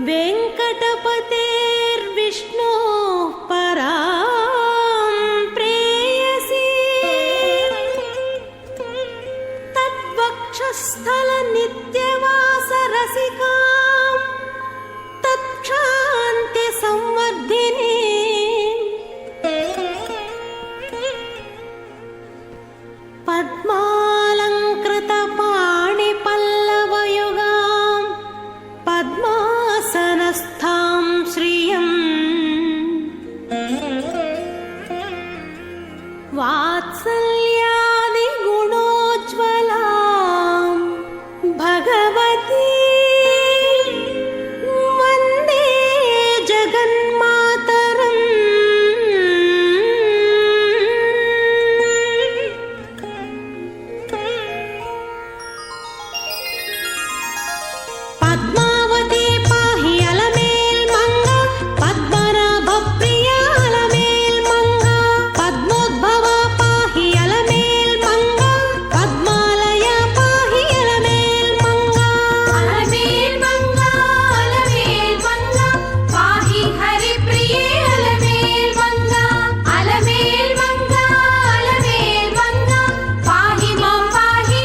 वेङ्कटपतेर्विष्णोः परां प्रेयसी तद्वक्षस्थलनित्यवासरसिकां तत्क्षान्तिसंवर्धिनी पद्मालङ्कृतपाणिपल्लवयुगां पद्मासनस्थां श्रियं वात्सल्यादिगुणोज्ज्वलां भगवती वन्दे जगन्मातरम्। पद्मावती पाहि अलमेल्मङ्गा पद्मनाभप्रिया अलमेल्मङ्गा पद्मोद्भवा पाहि अलमेल्मङ्गा पद्मालया पाहि अलमेल्मङ्गा अलमेल्मङ्गा अलमेल्मङ्गा पाहि हरिप्रिये अलमेल्मङ्गा अलमेल्मङ्गा अलमेल्मङ्गा पाहि मां पाहि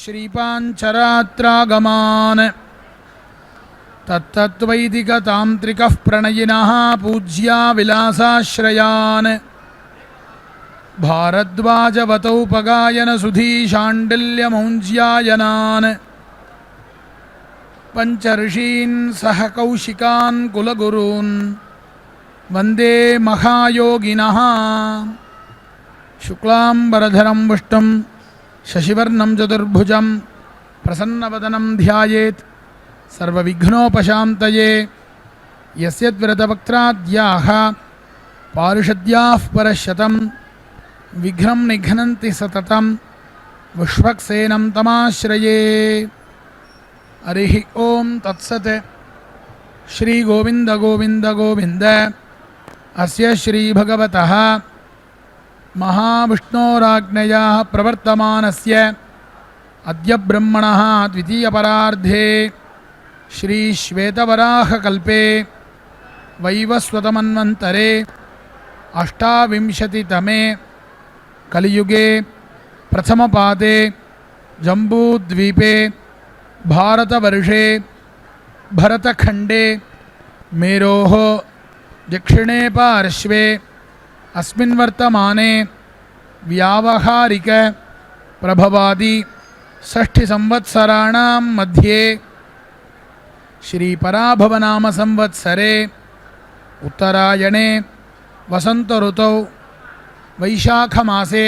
श्रीपाञ्चरात्रागमान् तत्तद्वैदिकतान्त्रिकः प्रणयिनः पूज्या विलासाश्रयान् भारद्वाजवतौपगायनसुधीशाण्डिल्यमौञ्ज्यायनान् पञ्चऋषीन् सह कौशिकान् कुलगुरून् वन्दे महायोगिनः। शुक्लाम्बरधरं विष्णुं शशिवर्णं चतुर्भुजं प्रसन्नवदनं ध्यायेत् सर्वविघ्नोपशान्तये। यस्यद्व्रतवक्त्राद्याः पारिषद्याः परशतं विघ्नं निघ्नन्ति सततं विश्वक्सेनं तमाश्रये। हरिः ओं तत्सत्। श्रीगोविन्द गोविन्द गोविन्द। अस्य श्रीभगवतः महाविष्णोराज्ञया प्रवर्तमानस्य अद्य ब्रह्मणः द्वितीयपरार्धे श्रीश्वेतवराहकल्पे वैवस्वतमन्वन्तरे अष्टाविंशतितमे कलियुगे प्रथमपादे जम्बूद्वीपे भारतवर्षे भरतखण्डे मेरोः दक्षिणे पार्श्वे अस्मिन् वर्तमाने व्यावहारिक प्रभवादि षष्ठिसंवत्सराणां मध्ये श्रीपराभवनाम संवत्सरे उत्तरायणे वसन्तऋतौ वैशाखमासे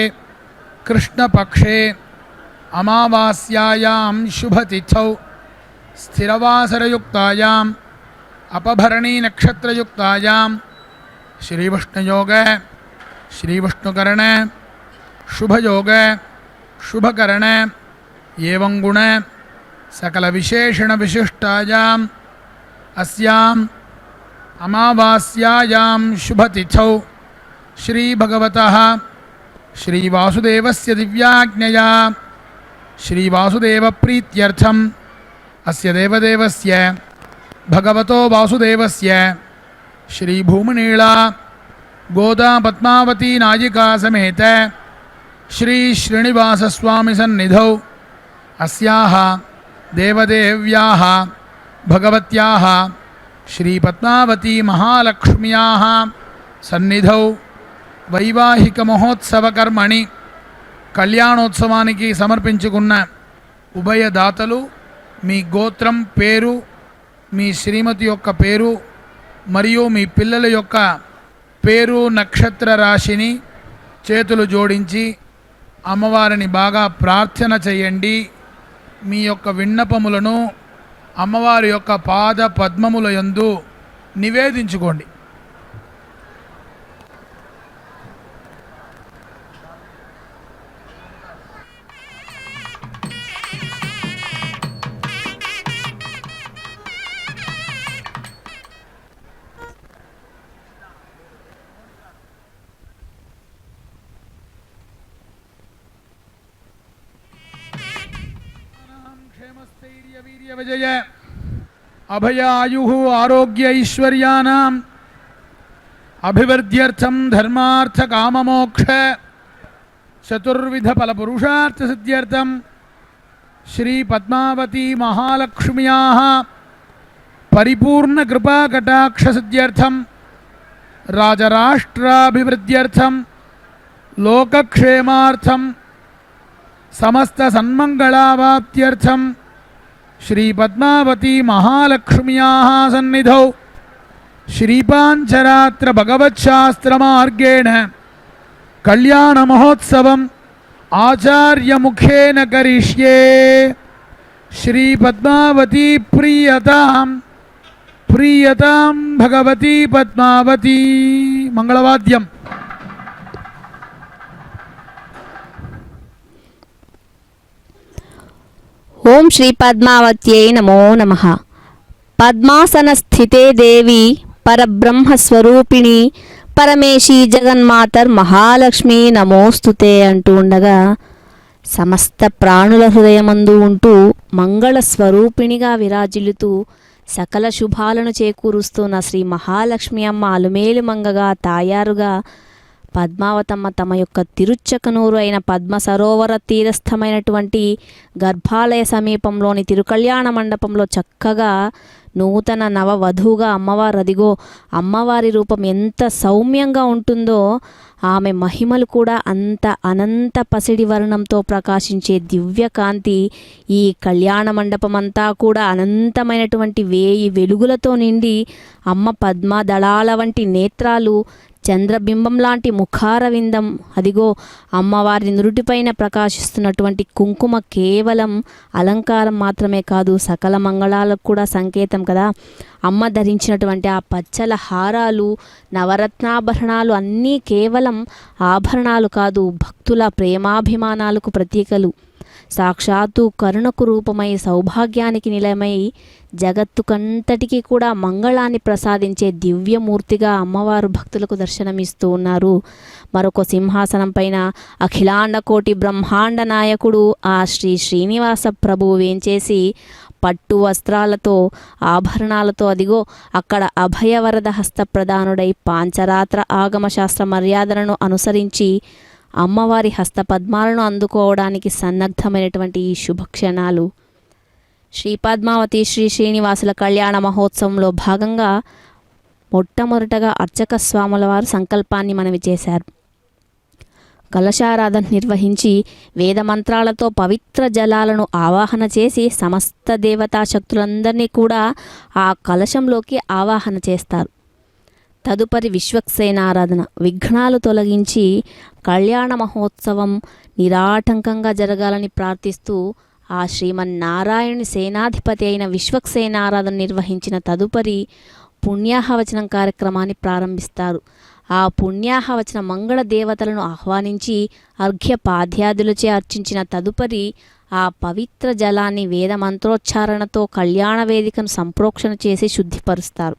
कृष्णपक्षे अमावास्यायां शुभतिथौ स्थिरवासरयुक्तायाम् अपभरणीनक्षत्रयुक्तायां श्रीविष्णुयोग श्रीविष्णुकरण शुभयोग शुभकरण एवं गुण सकल विशेषण विशिष्टायाम् अस्याम् अमावास्यायां शुभतिथौ श्रीभगवतः श्रीवासुदेवस्य दिव्याज्ञया श्रीवासुदेवप्रीत्यर्थम् अस्य देवदेवस्य भगवतो वासुदेवस्य श्रीभूमनीला गोदा पद्मावती नायिका समेत श्री श्रीनिवासस्वामी सन्निधौ अस्याः देवदेव्याः भगवत्याः श्रीपद्मावती महालक्ष्म्याः सन्निधौ वैवाहिक महोत्सवकर्मणि కళ్యాణోత్సవానికి సమర్పించుకున్న ఉభయదాతలు మీ గోత్రం పేరు, మీ శ్రీమతి యొక్క పేరు మరియు మీ పిల్లల యొక్క పేరు నక్షత్ర రాశిని చేతులు జోడించి అమ్మవారిని బాగా ప్రార్థన చేయండి. మీ యొక్క విన్నపములను అమ్మవారి యొక్క పాద పద్మముల యందు నివేదించుకోండి. అభయాయు ఆరోగ్య ఐశ్వర్యానాం అభివృద్ధ్యర్థం ధర్మార్థ కామమోక్ష చతుర్విధ ఫలపురుషార్థ సిద్ధ్యర్థం శ్రీ పద్మావతీ మహాలక్ష్మ్యాః పరిపూర్ణ కృపా కటాక్ష సిద్ధ్యర్థం రాజరాష్ట్రాభివృద్ధ్యర్థం లోకక్షేమార్థం సమస్త సన్మంగళావాప్త్యర్థం శ్రీ పద్మావతీ మహాలక్ష్మ్యాః సన్నిధౌ శ్రీపాంచరాత్ర భగవచ్శాస్త్రమార్గేణ కళ్యాణ మహోత్సవం ఆచార్యముఖేన కరిష్యే. శ్రీ పద్మావతీ ప్రీయతాం ప్రీయతాం భగవతీ పద్మావతీ. మంగళవాద్యం. ఓం శ్రీ పద్మావత్యై నమో నమః. పద్మాసనస్థితే దేవి పరబ్రహ్మస్వరూపిణి పరమేశీ జగన్మాతర్ మహాలక్ష్మి నమోస్తుతే అంటూ ఉండగా సమస్త ప్రాణుల హృదయమందు ఉంటూ మంగళ స్వరూపిణిగా విరాజిల్లుతూ సకల శుభాలను చేకూరుస్తున్న శ్రీ మహాలక్ష్మి అమ్మ అలుమేలు మంగగా తాయారుగా పద్మావతమ్మ తమ యొక్క తిరుచ్చకనూరు అయిన పద్మ సరోవర తీరస్థమైనటువంటి గర్భాలయ సమీపంలోని తిరుకళ్యాణ మండపంలో చక్కగా నూతన నవవధువుగా అమ్మవారు అదిగో అమ్మవారి రూపం ఎంత సౌమ్యంగా ఉంటుందో ఆమె మహిమలు కూడా అంత అనంత పసిడి వర్ణంతో ప్రకాశించే దివ్యకాంతి. ఈ కళ్యాణ మండపం అంతా కూడా అనంతమైనటువంటి 1000 వెలుగులతో నిండి అమ్మ పద్మ దళాల వంటి నేత్రాలు చంద్రబింబం లాంటి ముఖారవిందం అదిగో అమ్మవారి నురుటిపైన ప్రకాశిస్తున్నటువంటి కుంకుమ కేవలం అలంకారం మాత్రమే కాదు సకల మంగళాలకు కూడా సంకేతం కదా. అమ్మ ధరించినటువంటి ఆ పచ్చల హారాలు నవరత్నాభరణాలు అన్నీ కేవలం ఆభరణాలు కాదు భక్తుల ప్రేమాభిమానాలకు ప్రతీకలు. సాక్షాత్తు కరుణకు రూపమై సౌభాగ్యానికి నిలయమై జగత్తుకంతటికీ కూడా మంగళాన్ని ప్రసాదించే దివ్యమూర్తిగా అమ్మవారు భక్తులకు దర్శనమిస్తూ ఉన్నారు. మరొక సింహాసనం పైన అఖిలాండ కోటి బ్రహ్మాండ నాయకుడు ఆ శ్రీ శ్రీనివాస ప్రభువు వేంచేసి పట్టు వస్త్రాలతో ఆభరణాలతో అదిగో అక్కడ అభయవరద హస్తప్రదానుడై పాంచరాత్ర ఆగమ శాస్త్ర మర్యాదలను అనుసరించి అమ్మవారి హస్తపద్మాలను అందుకోవడానికి సన్నద్ధమైనటువంటి ఈ శుభక్షణాలు శ్రీ పద్మావతి శ్రీ శ్రీనివాసుల కళ్యాణ మహోత్సవంలో భాగంగా మొట్టమొదటగా అర్చక స్వాముల వారు సంకల్పాన్ని మనవి చేశారు. కలశారాధన నిర్వహించి వేదమంత్రాలతో పవిత్ర జలాలను ఆవాహన చేసి సమస్త దేవతా శక్తులందరినీ కూడా ఆ కలశంలోకి ఆవాహన చేస్తారు. తదుపరి విశ్వక్సేనారాధన విఘ్నాలు తొలగించి కళ్యాణ మహోత్సవం నిరాటంకంగా జరగాలని ప్రార్థిస్తూ ఆ శ్రీమన్నారాయణుని సేనాధిపతి అయిన విశ్వక్సేనారాధన నిర్వహించిన తదుపరి పుణ్యాహవచనం కార్యక్రమాన్ని ప్రారంభిస్తారు. ఆ పుణ్యాహవచన మంగళ దేవతలను ఆహ్వానించి అర్ఘ్యపాధ్యాదులచే అర్చించిన తదుపరి ఆ పవిత్ర జలాన్ని వేద మంత్రోచ్చారణతో కళ్యాణ వేదికను సంప్రోక్షణ చేసి శుద్ధిపరుస్తారు.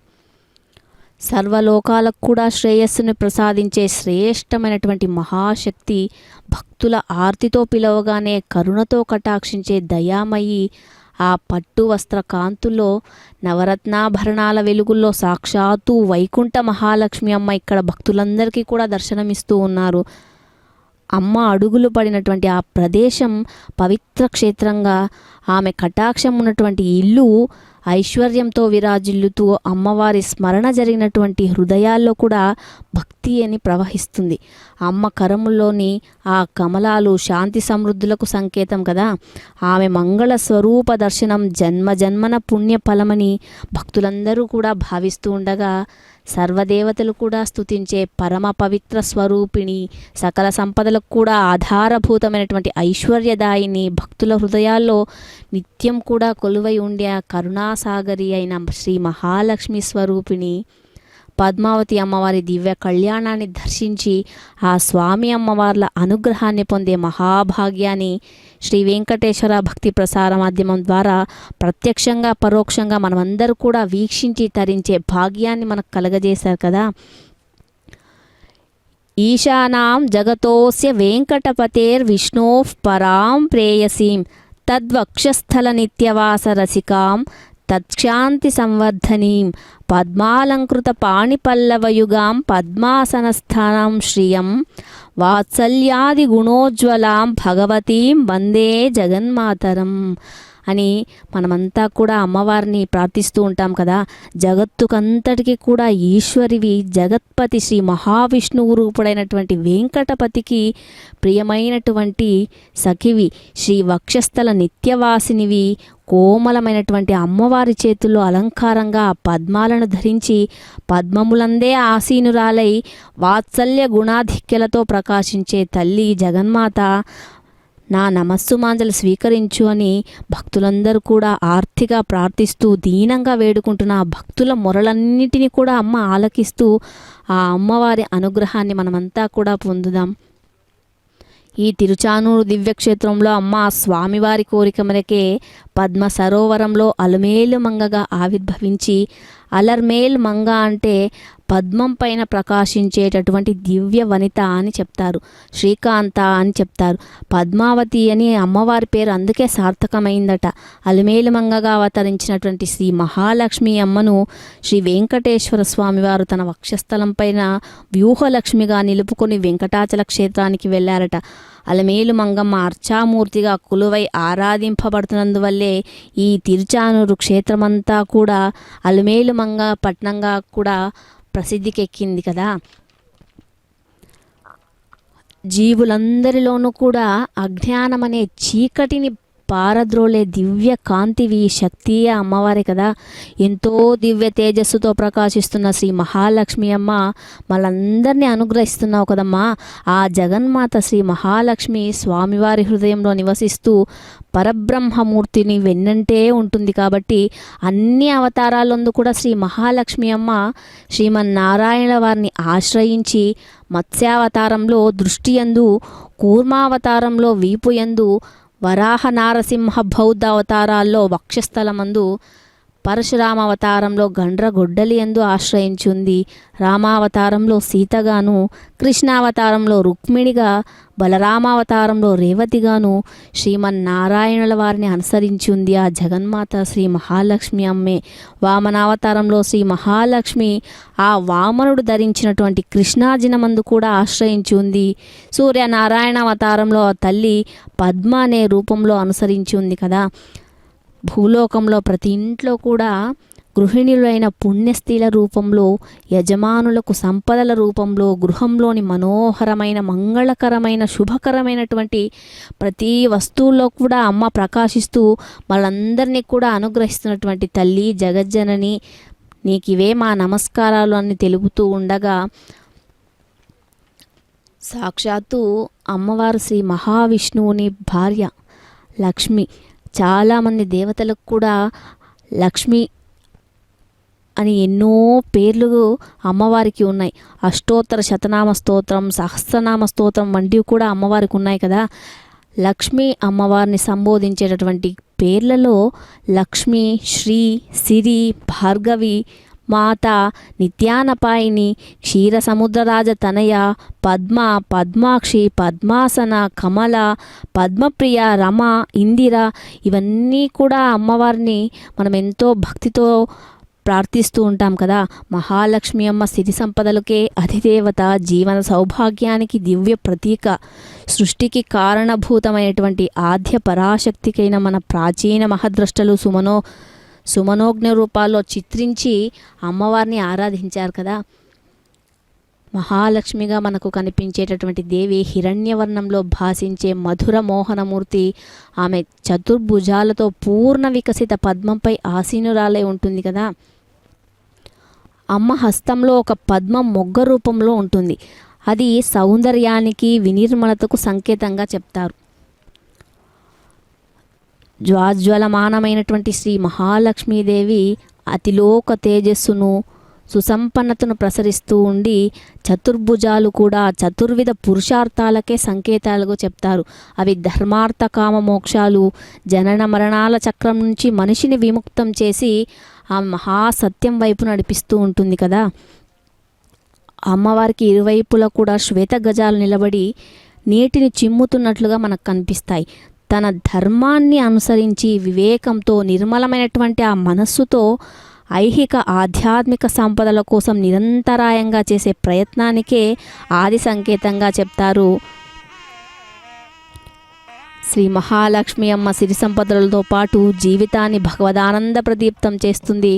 సర్వలోకాలకు కూడా శ్రేయస్సును ప్రసాదించే శ్రేష్టమైనటువంటి మహాశక్తి భక్తుల ఆర్తితో పిలవగానే కరుణతో కటాక్షించే దయామయి ఆ పట్టు వస్త్ర కాంతుల్లో నవరత్నాభరణాల వెలుగుల్లో సాక్షాత్తు వైకుంఠ మహాలక్ష్మి అమ్మ ఇక్కడ భక్తులందరికీ కూడా దర్శనమిస్తూ ఉన్నారు. అమ్మ అడుగులు పడినటువంటి ఆ ప్రదేశం పవిత్ర క్షేత్రంగా ఆమె కటాక్షం ఉన్నటువంటి ఇల్లు ఐశ్వర్యంతో విరాజిల్లుతూ అమ్మవారి స్మరణ జరిగినటువంటి హృదయాల్లో కూడా భక్తి అని ప్రవహిస్తుంది. అమ్మ కరముల్లోని ఆ కమలాలు శాంతి సమృద్ధులకు సంకేతం కదా. ఆమె మంగళ స్వరూప దర్శనం జన్మ జన్మన పుణ్య ఫలమని భక్తులందరూ కూడా భావిస్తూ ఉండగా సర్వదేవతలు కూడా స్తుతించే పరమ పవిత్ర స్వరూపిణి సకల సంపదలకు కూడా ఆధారభూతమైనటువంటి ఐశ్వర్యదాయిని భక్తుల హృదయాల్లో నిత్యం కూడా కొలువై ఉండే కరుణాసాగరి అయిన శ్రీ మహాలక్ష్మి స్వరూపిణి పద్మావతి అమ్మవారి దివ్య కళ్యాణాన్ని దర్శించి ఆ స్వామి అమ్మవార్ల అనుగ్రహాన్ని పొందే మహాభాగ్యాన్ని శ్రీ వెంకటేశ్వర భక్తి ప్రసార మాధ్యమం ద్వారా ప్రత్యక్షంగా పరోక్షంగా మనమందరూ కూడా వీక్షించి తరించే భాగ్యాన్ని మనకు కలగజేశారు కదా. ఈశానాం జగతోస్య వెంకటపతేర్ విష్ణోః పరాం ప్రేయసీం తద్వక్షస్థల నిత్యవాస రసికాం తత్క్షాంతి సంవర్ధనీం పద్మాలంకృత పాణిపల్లవయుగాం పద్మాసనస్థానం శ్రియం వాత్సల్యాది గుణోజ్వలాం భగవతీం వందే జగన్మాతరం అని మనమంతా కూడా అమ్మవారిని ప్రార్థిస్తూ ఉంటాం కదా. జగత్తుకంతటికి కూడా ఈశ్వరివి, జగత్పతి శ్రీ మహావిష్ణువు రూపుడైనటువంటి వెంకటపతికి ప్రియమైనటువంటి సఖివి, శ్రీ వక్షస్థల నిత్యవాసినివి, కోమలమైనటువంటి అమ్మవారి చేతుల్లో అలంకారంగా పద్మాలను ధరించి పద్మములందే ఆసీనురాలై వాత్సల్య గుణాధిక్యలతో ప్రకాశించే తల్లి జగన్మాత నా నమస్సుమాంజలు స్వీకరించు అని భక్తులందరూ కూడా ఆర్తిగా ప్రార్థిస్తూ దీనంగా వేడుకుంటున్న ఆ భక్తుల మొరలన్నిటినీ కూడా అమ్మ ఆలకిస్తూ ఆ అమ్మవారి అనుగ్రహాన్ని మనమంతా కూడా పొందుదాం. ఈ తిరుచానూరు దివ్యక్షేత్రంలో అమ్మ స్వామివారి కోరిక మేరకే పద్మ సరోవరంలో అలమేలు మంగగా ఆవిర్భవించి, అలర్మేల్ మంగ అంటే పద్మం పైన ప్రకాశించేటటువంటి దివ్య వనిత అని చెప్తారు, శ్రీకాంత అని చెప్తారు. పద్మావతి అని అమ్మవారి పేరు అందుకే సార్థకమైందట. అలమేలు మంగగా అవతరించినటువంటి శ్రీ మహాలక్ష్మి అమ్మను శ్రీ వెంకటేశ్వర స్వామివారు తన వక్షస్థలం పైన వ్యూహలక్ష్మిగా నిలుపుకొని వెంకటాచల క్షేత్రానికి వెళ్ళారట. అలమేలు మంగమ్మ అర్చామూర్తిగా కొలువై ఆరాధింపబడుతున్నందువల్లే ఈ తిరుచానూరు క్షేత్రమంతా కూడా అలమేలు మంగ పట్నంగా కూడా ప్రసిద్ధికెక్కింది కదా. జీవులందరిలోనూ కూడా అజ్ఞానం అనే చీకటిని పారద్రోలే దివ్య కాంతివి శక్తియే అమ్మవారే కదా. ఎంతో దివ్య తేజస్సుతో ప్రకాశిస్తున్న శ్రీ మహాలక్ష్మి అమ్మ మనందరినీ అనుగ్రహిస్తున్నావు కదమ్మా. ఆ జగన్మాత శ్రీ మహాలక్ష్మి స్వామివారి హృదయంలో నివసిస్తూ పరబ్రహ్మమూర్తిని వెన్నంటే ఉంటుంది కాబట్టి అన్ని అవతారాలందు కూడా శ్రీ మహాలక్ష్మి అమ్మ శ్రీమన్నారాయణ వారిని ఆశ్రయించి మత్స్యావతారంలో దృష్టియందు, కూర్మావతారంలో వీపుయందు, వరాహ నారసింహ బౌద్ధ అవతారాల్లో వక్షస్థలమందు, పరశురామ అవతారంలో గండ్రగొడ్డలి యందు ఆశ్రయించుంది. రామావతారంలో సీతగాను, కృష్ణావతారంలో రుక్మిణిగా, బలరామావతారంలో రేవతిగాను శ్రీమన్నారాయణుల వారిని అనుసరించింది ఆ జగన్మాత శ్రీ మహాలక్ష్మి అమ్మే. వామనావతారంలో శ్రీ మహాలక్ష్మి ఆ వామనుడు ధరించినటువంటి కృష్ణాజినమందు కూడా ఆశ్రయించింది. సూర్యనారాయణ అవతారంలో ఆ తల్లి పద్మ అనే రూపంలో అనుసరించి ఉంది కదా. భూలోకంలో ప్రతి ఇంట్లో కూడా గృహిణులైన పుణ్యస్త్రీల రూపంలో, యజమానులకు సంపదల రూపంలో, గృహంలోని మనోహరమైన మంగళకరమైన శుభకరమైనటువంటి ప్రతి వస్తువుల్లో కూడా అమ్మ ప్రకాశిస్తూ వాళ్ళందరినీ కూడా అనుగ్రహిస్తున్నటువంటి తల్లి జగజ్జనని, నీకివే మా నమస్కారాలు అని తెలుపుతూ ఉండగా, సాక్షాత్తు అమ్మవారు శ్రీ మహావిష్ణువుని భార్య లక్ష్మి. చాలామంది దేవతలకు కూడా లక్ష్మి అని ఎన్నో పేర్లు అమ్మవారికి ఉన్నాయి. అష్టోత్తర శతనామ స్తోత్రం, సహస్రనామ స్తోత్రం వంటివి కూడా అమ్మవారికి ఉన్నాయి కదా. లక్ష్మి అమ్మవారిని సంబోధించేటటువంటి పేర్లలో లక్ష్మి, శ్రీ, సిరి, భార్గవి, మాత, నిత్యానపాయిని, క్షీరసముద్రరాజ తనయ, పద్మ, పద్మాక్షి, పద్మాసన, కమల, పద్మప్రియ, రమ, ఇందిర ఇవన్నీ కూడా అమ్మవారిని మనం ఎంతో భక్తితో ప్రార్థిస్తూ ఉంటాం కదా. మహాలక్ష్మి అమ్మ సిరి సంపదలకే అధిదేవత, జీవన సౌభాగ్యానికి దివ్య ప్రతీక, సృష్టికి కారణభూతమైనటువంటి ఆద్య పరాశక్తికైన మన ప్రాచీన మహద్రష్టలు సుమనోజ్ఞ రూపాల్లో చిత్రించి అమ్మవారిని ఆరాధించారు కదా. మహాలక్ష్మిగా మనకు కనిపించేటటువంటి దేవి హిరణ్యవర్ణంలో భాసించే మధుర మోహనమూర్తి. ఆమె చతుర్భుజాలతో పూర్ణ వికసిత పద్మంపై ఆసీనురాలై ఉంటుంది కదా. అమ్మ హస్తంలో ఒక పద్మం మొగ్గ రూపంలో ఉంటుంది. అది సౌందర్యానికి, వినిర్మలతకు సంకేతంగా చెప్తారు. జ్వాజ్వలమానమైనటువంటి శ్రీ మహాలక్ష్మీదేవి అతిలోక తేజస్సును, సుసంపన్నతను ప్రసరిస్తూ ఉండి చతుర్భుజాలు కూడా చతుర్విధ పురుషార్థాలకే సంకేతాలుగా చెప్తారు. అవి ధర్మార్థ కామ మోక్షాలు, జనన మరణాల చక్రం నుంచి మనిషిని విముక్తం చేసి ఆ మహాసత్యం వైపు నడిపిస్తూ ఉంటుంది కదా. అమ్మవారికి ఇరువైపులా కూడా శ్వేత గజాలు నిలబడి నీటిని చిమ్ముతున్నట్లుగా మనకు కనిపిస్తాయి. తన ధర్మాన్ని అనుసరించి వివేకంతో నిర్మలమైనటువంటి ఆ మనస్సుతో ఐహిక ఆధ్యాత్మిక సంపదల కోసం నిరంతరాయంగా చేసే ప్రయత్నానికే ఆది సంకేతంగా చెప్తారు. శ్రీ మహాలక్ష్మి అమ్మ సిరి సంపదలతో పాటు జీవితాన్ని భగవదానంద ప్రదీప్తం చేస్తుంది.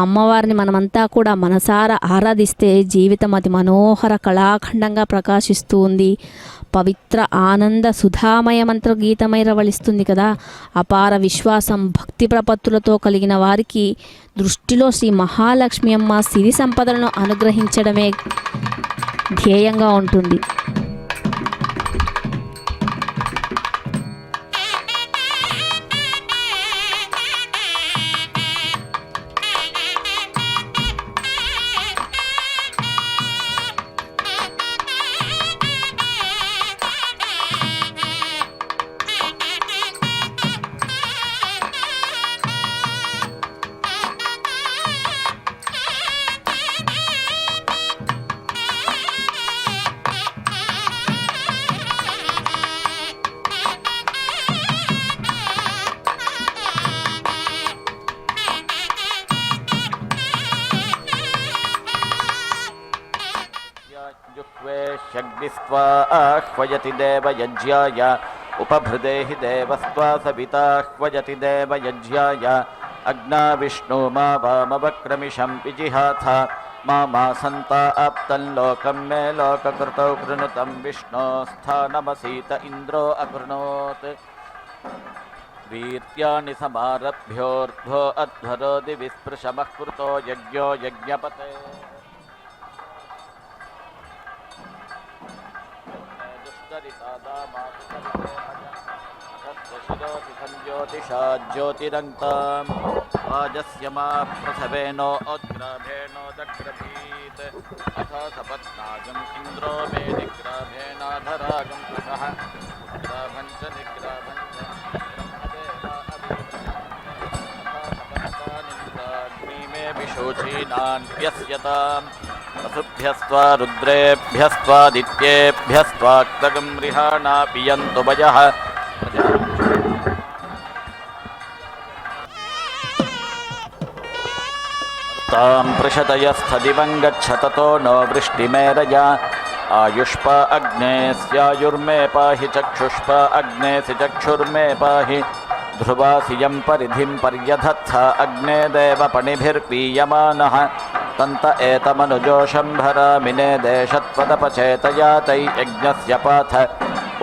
అమ్మవారిని మనమంతా కూడా మనసారా ఆరాధిస్తే జీవితం అతి మనోహర కళాఖండంగా ప్రకాశిస్తూ ఉంది. పవిత్ర ఆనంద సుధామయ మంత్ర గీతమై రవళిస్తుంది కదా. అపార విశ్వాసం భక్తి ప్రపత్తులతో కలిగిన వారికి దృష్టిలో శ్రీ మహాలక్ష్మి అమ్మ సిరి సంపదలను అనుగ్రహించడమే ధ్యేయంగా ఉంటుంది. जुह्वेष्यग्निस्त्वा आह्वयति देवयज्ञाय उपभृदेहि देवस्त्वा सविताह्वयति देवयज्ञाय अग्ना विष्णु मा वामवक्रमिशं विजिहाथ मा सन्ता आप्तं लोकं मे लोककृतौ कृणुतं विष्णोस्थानमसीत इन्द्रो अकृणोत् वीर्याणि समारभ्योर्ध्वो अध्वरो दिवि स्पृशमः कृतो यज्ञो यज्ञपते ज्योतिषा ज्योतिरङ्कां वाजस्य मा प्रसवेनोद्ग्राभेणोदग्रभीत् अथ सपत्नागम् इन्द्रो मे निग्राभेणाधरागं कृतः ग्राभं च निग्राभं च ब्रह्मदेवानिन्द्राग्नि मे विशोचीनान्यस्यताम् वसुभ्यस्त्वा रुद्रेभ्यस्त्वादित्येभ्यस्त्वाक्तगं रिहाणा पियन्तु वयः तां पृषतयस्थदिवं गच्छ ततो नो वृष्टिमेरया आयुष्पा अग्ने स्यायुर्मे पाहि चक्षुष्प अग्नेसि चक्षुर्मे पाहि ध्रुवासि यं परिधिं पर्यधत्थ अग्ने देवपणिभिर्पीयमानः तन्त एतमनुजोषम्भरामिने देशत्वदपचेतया तै यज्ञस्य पाथ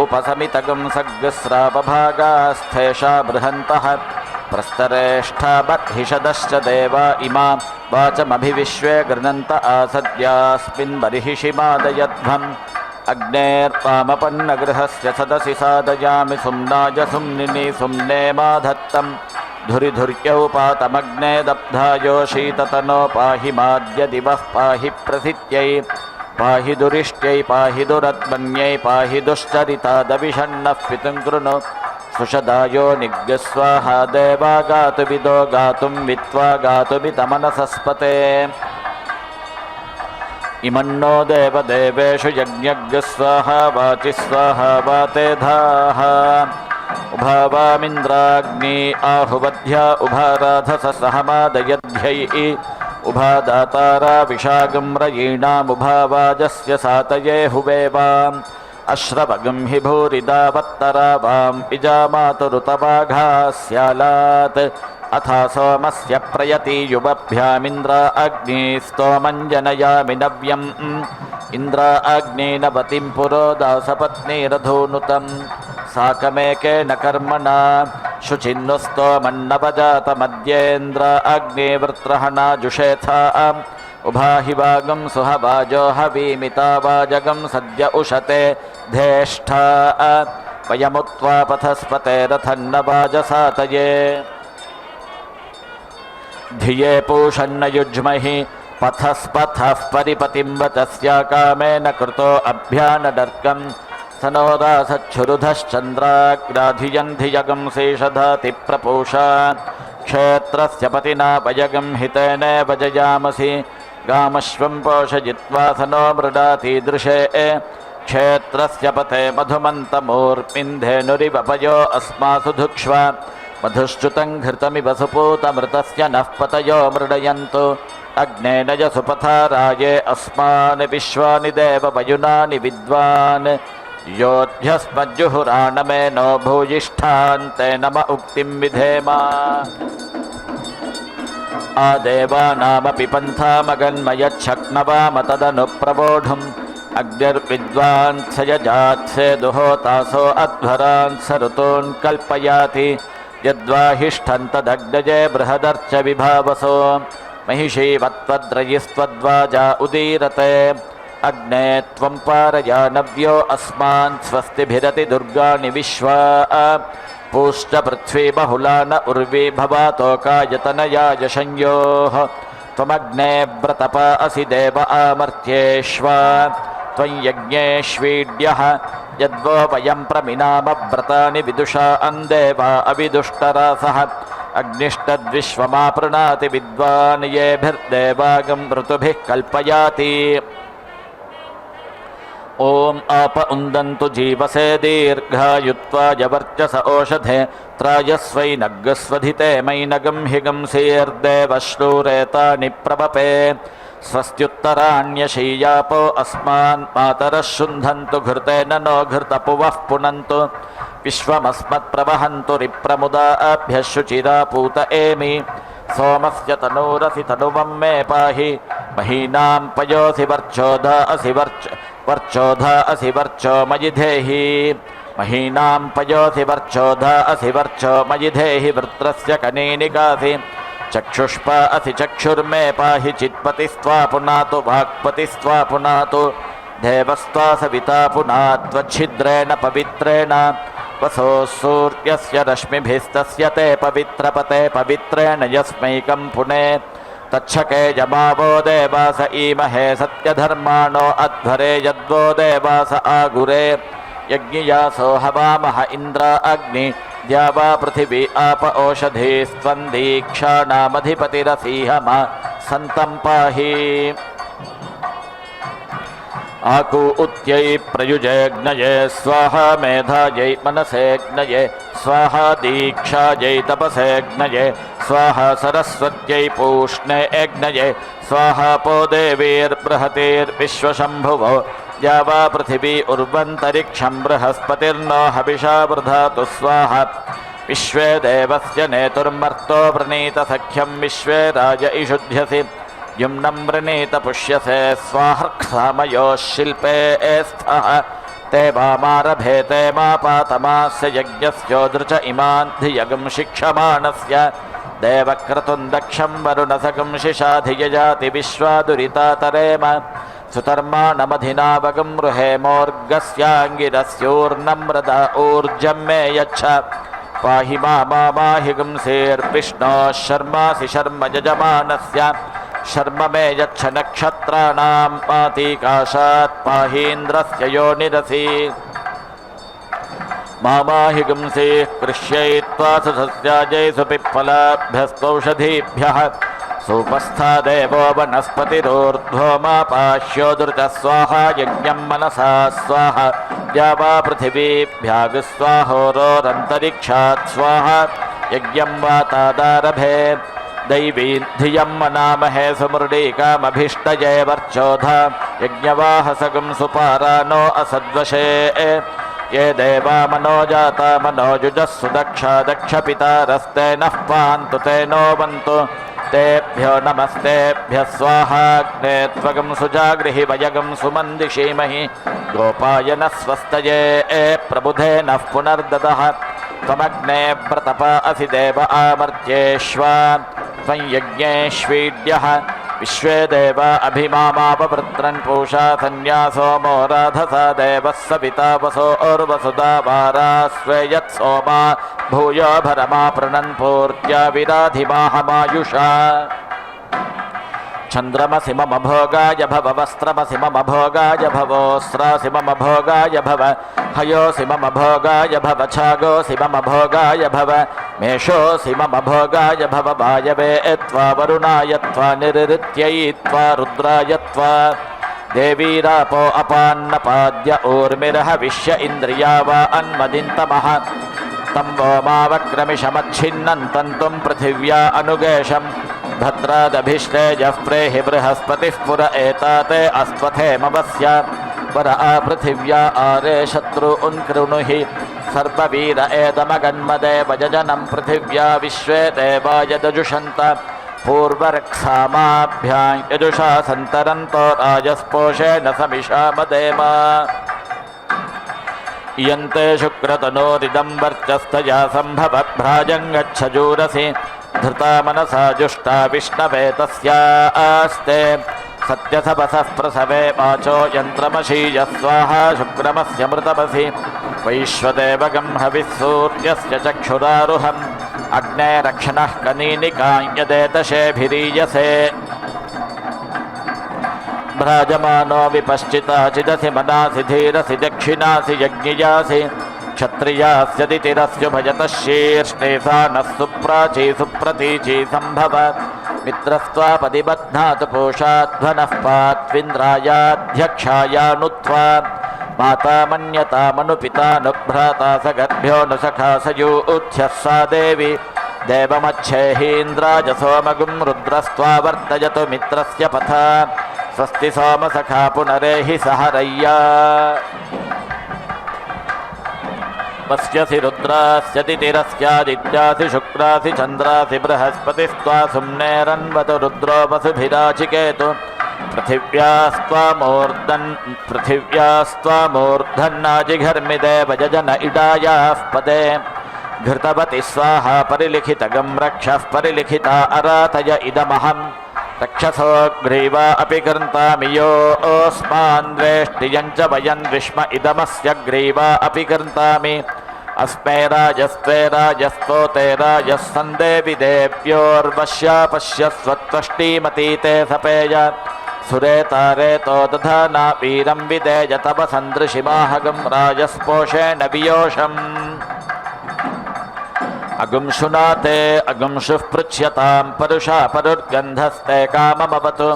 उपसमितगं सग्स्रावभागास्थेषा बृहन्तः प्रस्तरेष्ठा बर्हिषदश्च देवा इमा वाचमभिविश्वे गृह्णन्त आसद्यास्मिन् बर्हिषिमादयध्वम् अग्नेर्पामपन्नगृहस्य सदसि सादयामि सुम्नाय सुम्निनि सुम्ने माधत्तम् धुरिधुर्यौ पातमग्ने दब्धायो शीततनो पाहि माद्य दिवः पाहि प्रसिद्ध्यै पाहि दुरिष्ट्यै पाहि दुरत्मन्यै पाहि दुश्चरितादविषण्णः पितुं कृणु सुषदायो निग्स्वाहा देवा गातुविदो गातुं वित्त्वा गातुमितमनसस्पते इमन्नो देवदेवेषु यज्ञस्वाहा वाचि स्वाहा वाते धाः उभावामिन्द्राग्नि आहुवध्या उभाराधस सहमादयध्यै उभादातारा विशागं रयीणामुभावाजस्य सातये हुवेवाम् अश्रवगं हि भूरिदावत्तरा वां पिजामातुरुतवाघास्यालात् अथा सोमस्य प्रयति युवभ्यामिन्द्रा अग्नि स्तोमञ्जनयामि नव्यम् इन्द्रा अग्निनवतिं पुरोदासपत्नीरधूनुतं साकमेकेन कर्मणा शुचिन्नुस्तोमन्नवजातमद्येन्द्र अग्निवृत्रहणा जुषेथा उभाहि वागं सुहवाजो हवीमिता वाजगं सद्य उशते धेष्ठा वयमुत्वा पथस्पते रथन्न वाजसातये धिये पूषन्न युज्महि पथस्पथः परिपतिं वचस्या कामेन कृतो अभ्यानडर्कं सनोदासच्छुरुधश्चन्द्राग्राधियं धियगं शेषधाति प्रपूषा क्षेत्रस्य पतिना वयगं हितेनेव जयामसि गामश्वं पोषयित्वा सनो मृडातीदृशे क्षेत्रस्य पते मधुमन्तमूर्मिन्धेनुरिव पयो अस्मासु धुक्ष्व मधुश्च्युतं घृतमिव सुपूतमृतस्य नः पतयो मृडयन्तु अग्नेन यसुपथा राये अस्मान् विश्वानि देववयुनानि विद्वान् योऽध्यस्मज्जुहुराणमेनो भूयिष्ठान्ते नम उक्तिं विधेम आदेवानामपि पन्थामगन्मयच्छक्नवाम तदनुप्रवोढुम् अग्निर्विद्वान् स यजात्सेदुहोतासो अध्वरान् सरुतोन् कल्पयाति यद्वाहिष्ठं तदग्नजे बृहदर्च विभावसो महिषीवत्त्वद्रयिस्त्वद्वाजा उदीरते अग्ने त्वं पारयानव्यो अस्मान् स्वस्तिभिरति दुर्गाणि विश्वा पूश्च पृथ्वी बहुला न उर्वी भवातोकायतनयाय संयोः त्वमग्ने व्रतपा असि देव आमर्त्येष्वा त्वं यज्ञेष्वीड्यः यद्वो वयं प्रमिनाम व्रतानि विदुषा अन्देवा अविदुष्टरासः अग्निष्टद्विश्वमापृणाति विद्वान् येभिर्देवागं ऋतुभिः कल्पयाति ॐ आप उन्दन्तु जीवसे दीर्घायुत्वाय वर्चस ओषधे त्रायस्वैनग्स्वधिते मैनगं हिगंसेर्देवश्रूरेतानि प्रवपे स्वस्त्युत्तराण्यशय्यापो अस्मान् मातरः शुन्धन्तु घृतेन नो घृतपुवः पुनन्तु विश्वमस्मत्प्रवहन्तु रिप्रमुदाभ्यः शुचिरा पूत एमि सोमस्य तनूरसि तनुवं मे पाहि महीनां पयोसि वर्चोधा असि वर्चोधा असि वर्चो मयि धेहि महीनां पयोसि वर्चोधा असि वर्चो मयि धेहि वृत्रस्य कनीनिकासि चक्षुष्पा असि चक्षुर्मे पाहि चित्पतिस्त्वा पुनातु वाक्पतिस्त्वा पुनातु देवस्त्वा सविता पुनात्वच्छिद्रेण पवित्रेण वसो सूर्यस्य रश्मिभिस्तस्य ते पवित्रपते पवित्रेण यस्मैकं पुने तच्छके जमावो देवास ईमहे सत्यधर्माणो अध्वरे यद्वो देवास आगुरे यज्ञियासो हवामह इन्द्रा अग्नि द्यावा पृथिवी आप ओषधे स्त्वं दीक्षाणामधिपतिरसीहम सन्तं पाहि आकु उत्यै प्रयुजेऽग्नये स्वाहा मेधायै मनसेऽग्नये स्वाहा दीक्षायै तपसेऽग्नये स्वाहा सरस्वत्यै पूष्णे अग्नये स्वाहा पो देवीर्बृहतेर्विश्वशम्भुवो या वा पृथिवी उर्वन्तरिक्षं बृहस्पतिर्नो हविषा वृधातु स्वाहा विश्वे देवस्य नेतुर्मर्तो वृणीत सख्यं विश्वे राज इषुध्यसि युम्नं वृणीत पुष्यसे स्वाहर्क्षामयोः शिल्पे स्थः ते वामारभेते मापातमास्य यज्ञस्योदृच इमान् धियगं शिक्षमाणस्य देवक्रतुं दक्षं वरुणसगं शिशाधियजाति विश्वादुरितातरेम सुतर्माणमधिनावगं रुहेमोर्गस्याङ्गिरस्योर्नं मृदा ऊर्जं मे यच्छ पाहि माहिगंसेर्विष्णोः शर्मासि शर्म यजमानस्य शर्म मे यच्छ नक्षत्राणां पातीकाशात् पाहीन्द्रस्य योनिरसि माहिगंसेः कृष्यैत्वा सुसस्याजै सुपिप्फलाभ्यस्तौषधीभ्यः सूपस्था देवो वनस्पतिरोर्ध्वो मापाह्योदृच स्वाहा यज्ञं मनसा स्वाहा या वा पृथिवीभ्यागस्वाहोरोरन्तरिक्षात् स्वाहा यज्ञं वातादारभे दैवीं धियं मनामहे सुमृडीकामभीष्टये वर्चोधा यज्ञवाहसगं सुपारानो असद्वशे ये देवा मनोजाता मनोजुजः सुदक्षा दक्षपितारस्ते नः पान्तु ते नो वन्तु तेभ्यो नमस्तेभ्यः स्वाहाग्ने त्वगं सुजागृहि वयगं सुमन्दिषीमहि गोपाय नः स्वस्तये प्रबुधे नः पुनर्ददः त्वमग्ने व्रतपा असि देव आमर्त्येष्वा त्वं यज्ञेष्वीड्यः विश्वे देवा अभिमामापवृत्रन् पूषा सन्न्यासोमो राधसा देवः सविता वसो अर्वसुदा वारा स्वे यत्सोमा भूयो भरमा प्रणन् पूर्त्या विराधिमाहमायुषा चन्द्रमसि मम भोगाय भव वस्त्रमसि मम भोगाय भवोऽस्रासि मम भोगाय भव हयोऽसि मम भोगाय भव छागोऽसि मम भोगाय भव मेषोऽसि मम भोगाय भव वायवे त्वा वरुणाय त्वा निरृत्यै त्वा रुद्राय त्वा देवीरापो अपान्नपाद्य ऊर्मिर्हविष्य इन्द्रिया वा अन्मदिन्तमः तं वो मावक्रमिषमच्छिन्नन्तं पृथिव्या अनुगेशं भद्रादभिष्टेजः प्रेहि बृहस्पतिः पुर एताते अस्त्वथेमवस्य वर पृथिव्या आरे शत्रु उन्कृणुहि सर्ववीर एदमगन्मदेव यजनं पृथिव्या विश्वे देवा यदजुषन्त पूर्वरक्षामाभ्यां यजुषा सन्तरन्तो राजस्पोषेण समिषामदेम इयन्ते शुक्रतनोरिदं वर्चस्तया सम्भवभ्राजं गच्छजूरसि धृता मनसा जुष्टा विष्णवे तस्यास्ते सत्यसपसः प्रसवे वाचो यन्त्रमशीय स्वाहा शुक्रमस्य मृतमसि वैश्वदेवगं हविस्सूर्यस्य चक्षुरारुहम् अग्नेरक्षणः कनीनिकां यदेतशेभिरीयसे भ्राजमानो विपश्चिता चिदसि मनासि धीरसि दक्षिणासि यज्ञियासि क्षत्रियास्यदितिरस्य भजतः शीर्ष्णे सा नः सुप्राची सुप्रतीची सम्भव मित्रस्त्वापदिबध्नातु पूषाध्वनः पात्विन्द्रायाध्यक्षायानुत्वा माता मन्यतामनुपितानुभ्राता स गर्भ्यो नु सखा सयूथ्यः सा देवी देवमच्छेहीन्द्राज सोमगुं रुद्रस्त्वा वर्तयतु मित्रस्य पथा स्वस्ति सोमसखा पुनरेहि सहरय्या पश्यसि रुद्रास्य तितिरस्यादित्यासि शुक्रासि चन्द्रासि बृहस्पतिस्त्वा सुम्नेरन्वतु रुद्रो वसुभिराचिकेतु पृथिव्यास्त्वामूर्धन्नाजिघर्मिदेव यजन इडायाः पदे घृतवति स्वाहा परिलिखितगं रक्षः परिलिखिता अरातय इदमहं रक्षसो ग्रीवा अपि कर्तामि योऽस्मान् द्वेष्टियं च वयं विष्म इदमस्य ग्रीवा अपि कर्तामि अस्मै राजस्त्वे राजस्तोते राजः सन्देवि देव्योर्वश्या पश्यस्वत्वष्टिमतीते सपेय सुरेतारेतो दधाना वीरं विदेय तव सन्दृशिमाहगं राजस्पोषेण वियोषम् अगुंशुनाते अगुंशुः पृच्छ्यतां परुषा परुर्गन्धस्ते काममवतु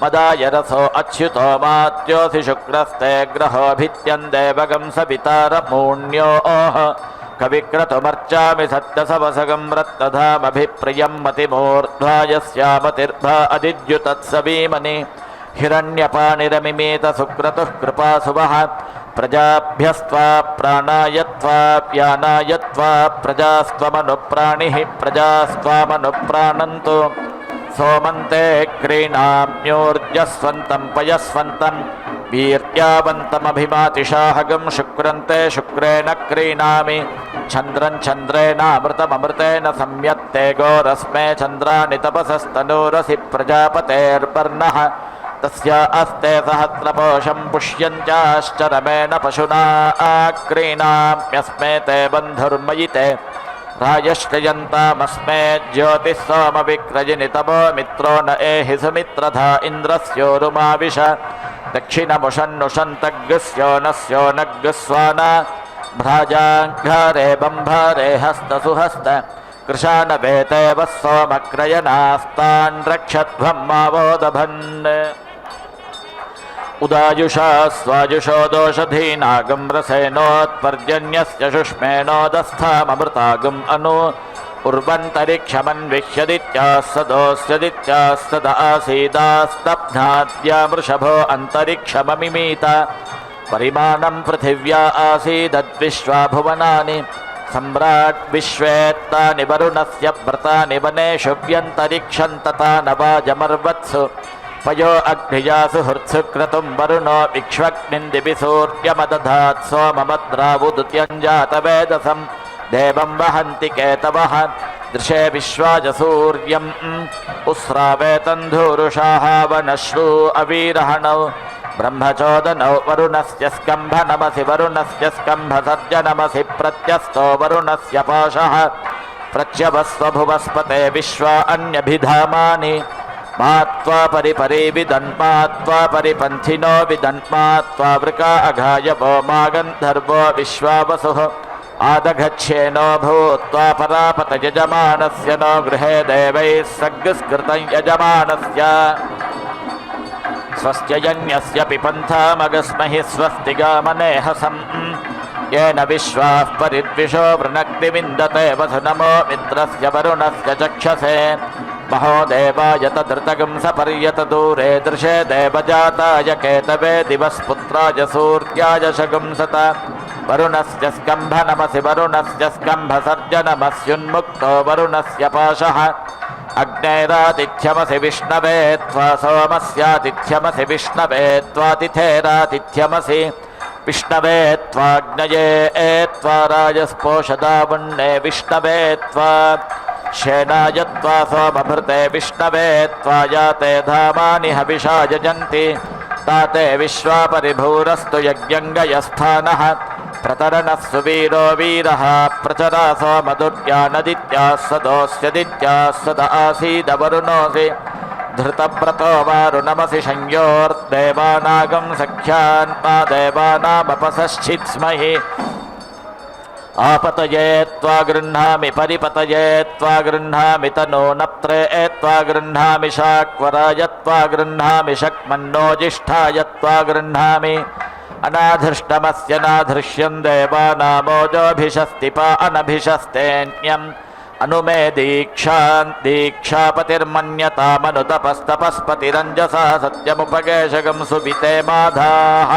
मदाय रसो अच्युतो मात्योऽसि शुक्रस्ते ग्रहोऽभित्यं देवगं सवितारमूण्योः कविक्रतुमर्चामि सत्यसवसगं रत्तधामभिप्रियं मतिमूर्ध्वायस्यामतिर्भा अदिद्युतत्सवीमनि हिरण्यपाणिरमिमेत सुक्रतुः कृपासुवः प्रजाभ्यस्त्वा प्राणायत्वा व्यानायत्वा प्रजास्त्वमनुप्राणिः प्रजास्त्वामनुप्राणन्तु सोमन्ते क्रीणाम्योर्जस्वन्तं पयस्वन्तं वीर्यावन्तमभिमातिशाहगं शुक्रन्ते शुक्रेण क्रीणामि चन्द्रं चन्द्रेणामृतममृतेन संयत्ते गोरस्मे चन्द्राणि तपसस्तनूरसि प्रजापतेर्वर्णः तस्य अस्ते सहस्रपोषं पुष्यं चाश्चरमेण पशुना क्रीणाम्यस्मे ते बन्धुर्मयि ते रायश्रयन्तामस्मे ज्योतिः सोमविक्रयिनि तमो मित्रो न एहि सुमित्रधा इन्द्रस्योरुमाविश दक्षिणमुषन्नुषन्तग्स्यो नस्यो नग्स्वान भ्राजाङ्घारे बम्भारे हस्तसुहस्त कृशानवेते वः सोमक्रयणास्तान् रक्षध्वं मावोदभन् उदायुषा स्वायुषो दोषधीनागं रसेनोत्पर्जन्यस्य शुष्मेणोदस्थाममृतागम् अनु उर्वन्तरिक्षमन्विष्यदित्यास्सदोऽस्यदित्यास्तद आसीदास्तब्धाद्या वृषभो अन्तरिक्षममिमीत परिमाणं पृथिव्या आसीदद्विश्वा भुवनानि सम्राट् विश्वेत्तानि वरुणस्य व्रतानि वनेषु व्यन्तरिक्षं तथा नवाजमर्वत्सु पयो अग्नियासु हृत्सु क्रतुं वरुणो इक्ष्वग्निन्दिवि सूर्यमदधात् सोममद्रावुदुत्यञ्जातवेदसं देवं वहन्ति केतवः दृशे विश्वाय सूर्यम् उस्रावेतन्धूरुषाहावनश्रू अवीरहणौ ब्रह्मचोदनौ वरुणस्य स्कम्भ नमसि वरुणस्य स्कम्भसर्ज नमसि प्रत्यस्तो वरुणस्य पाशः प्रत्यवस्वभुवस्पते विश्वा अन्यभिधामानि मात्वा परिपरि विदन्मात्वा परिपन्थिनो विदन्मात्वा वृका अघायवो मा गन्धर्वो विश्वावसुः आदघच्छेनो भूत्वा परापत यजमानस्य नो गृहे देवैः सग्स्कृतं यजमानस्य स्वस्त्यजन्यस्य पिपन्थामगस्महि स्वस्तिगामनेहसम् येन विश्वाः परिद्विषो वृणक्तिविन्दते वसुनमो मित्रस्य वरुणस्य चक्षसे महो देवाय तदृतगं सपर्यत दूरे दृशे देवजाताय केतवे दिवस्पुत्राय सूर्याय शगुंसत वरुणस्य स्कम्भ नमसि वरुणस्य स्कम्भसर्जनमस्युन्मुक्तो वरुणस्य पाशः अग्नेरातिथ्यमसि विष्णवे त्वा सोमस्यातिथ्यमसि विष्णवे त्वातिथेरातिथ्यमसि विष्णवे त्वाग्नये त्वा राजस्पोषदावण्णे विष्णवे त्वा शेनाय त्वा सोमभृते विष्णवे त्वा याते धामानि हविषा यजन्ति ताते विश्वापरिभूरस्तु यज्ञङ्गयस्थानः प्रतरणः सुवीरो वीरः प्रचरा सोमदुर्या नदित्याः सदोऽस्यदित्याः सद आसीदवरुणोऽसि धृतव्रतो वारुणमसि संयोर्देवानागं सख्यान्मा देवानामपसश्चित्स्महि आपतये त्वा गृह्णामि परिपतये त्वा गृह्णामि तनो नप्त्रे त्वा गृह्णामि शाक्वराय त्वा गृह्णामि शक्मन्नो जिष्ठाय त्वा गृह्णामि अनाधृष्टमस्य नाधृष्यं देवानामोजोऽभिषस्तिपा अनभिषस्तेऽन्यम् अनुमे दीक्षान् दीक्षापतिर्मन्यतामनुतपस्तपस्पतिरञ्जसा सत्यमुपगेशगं सुविते माधाः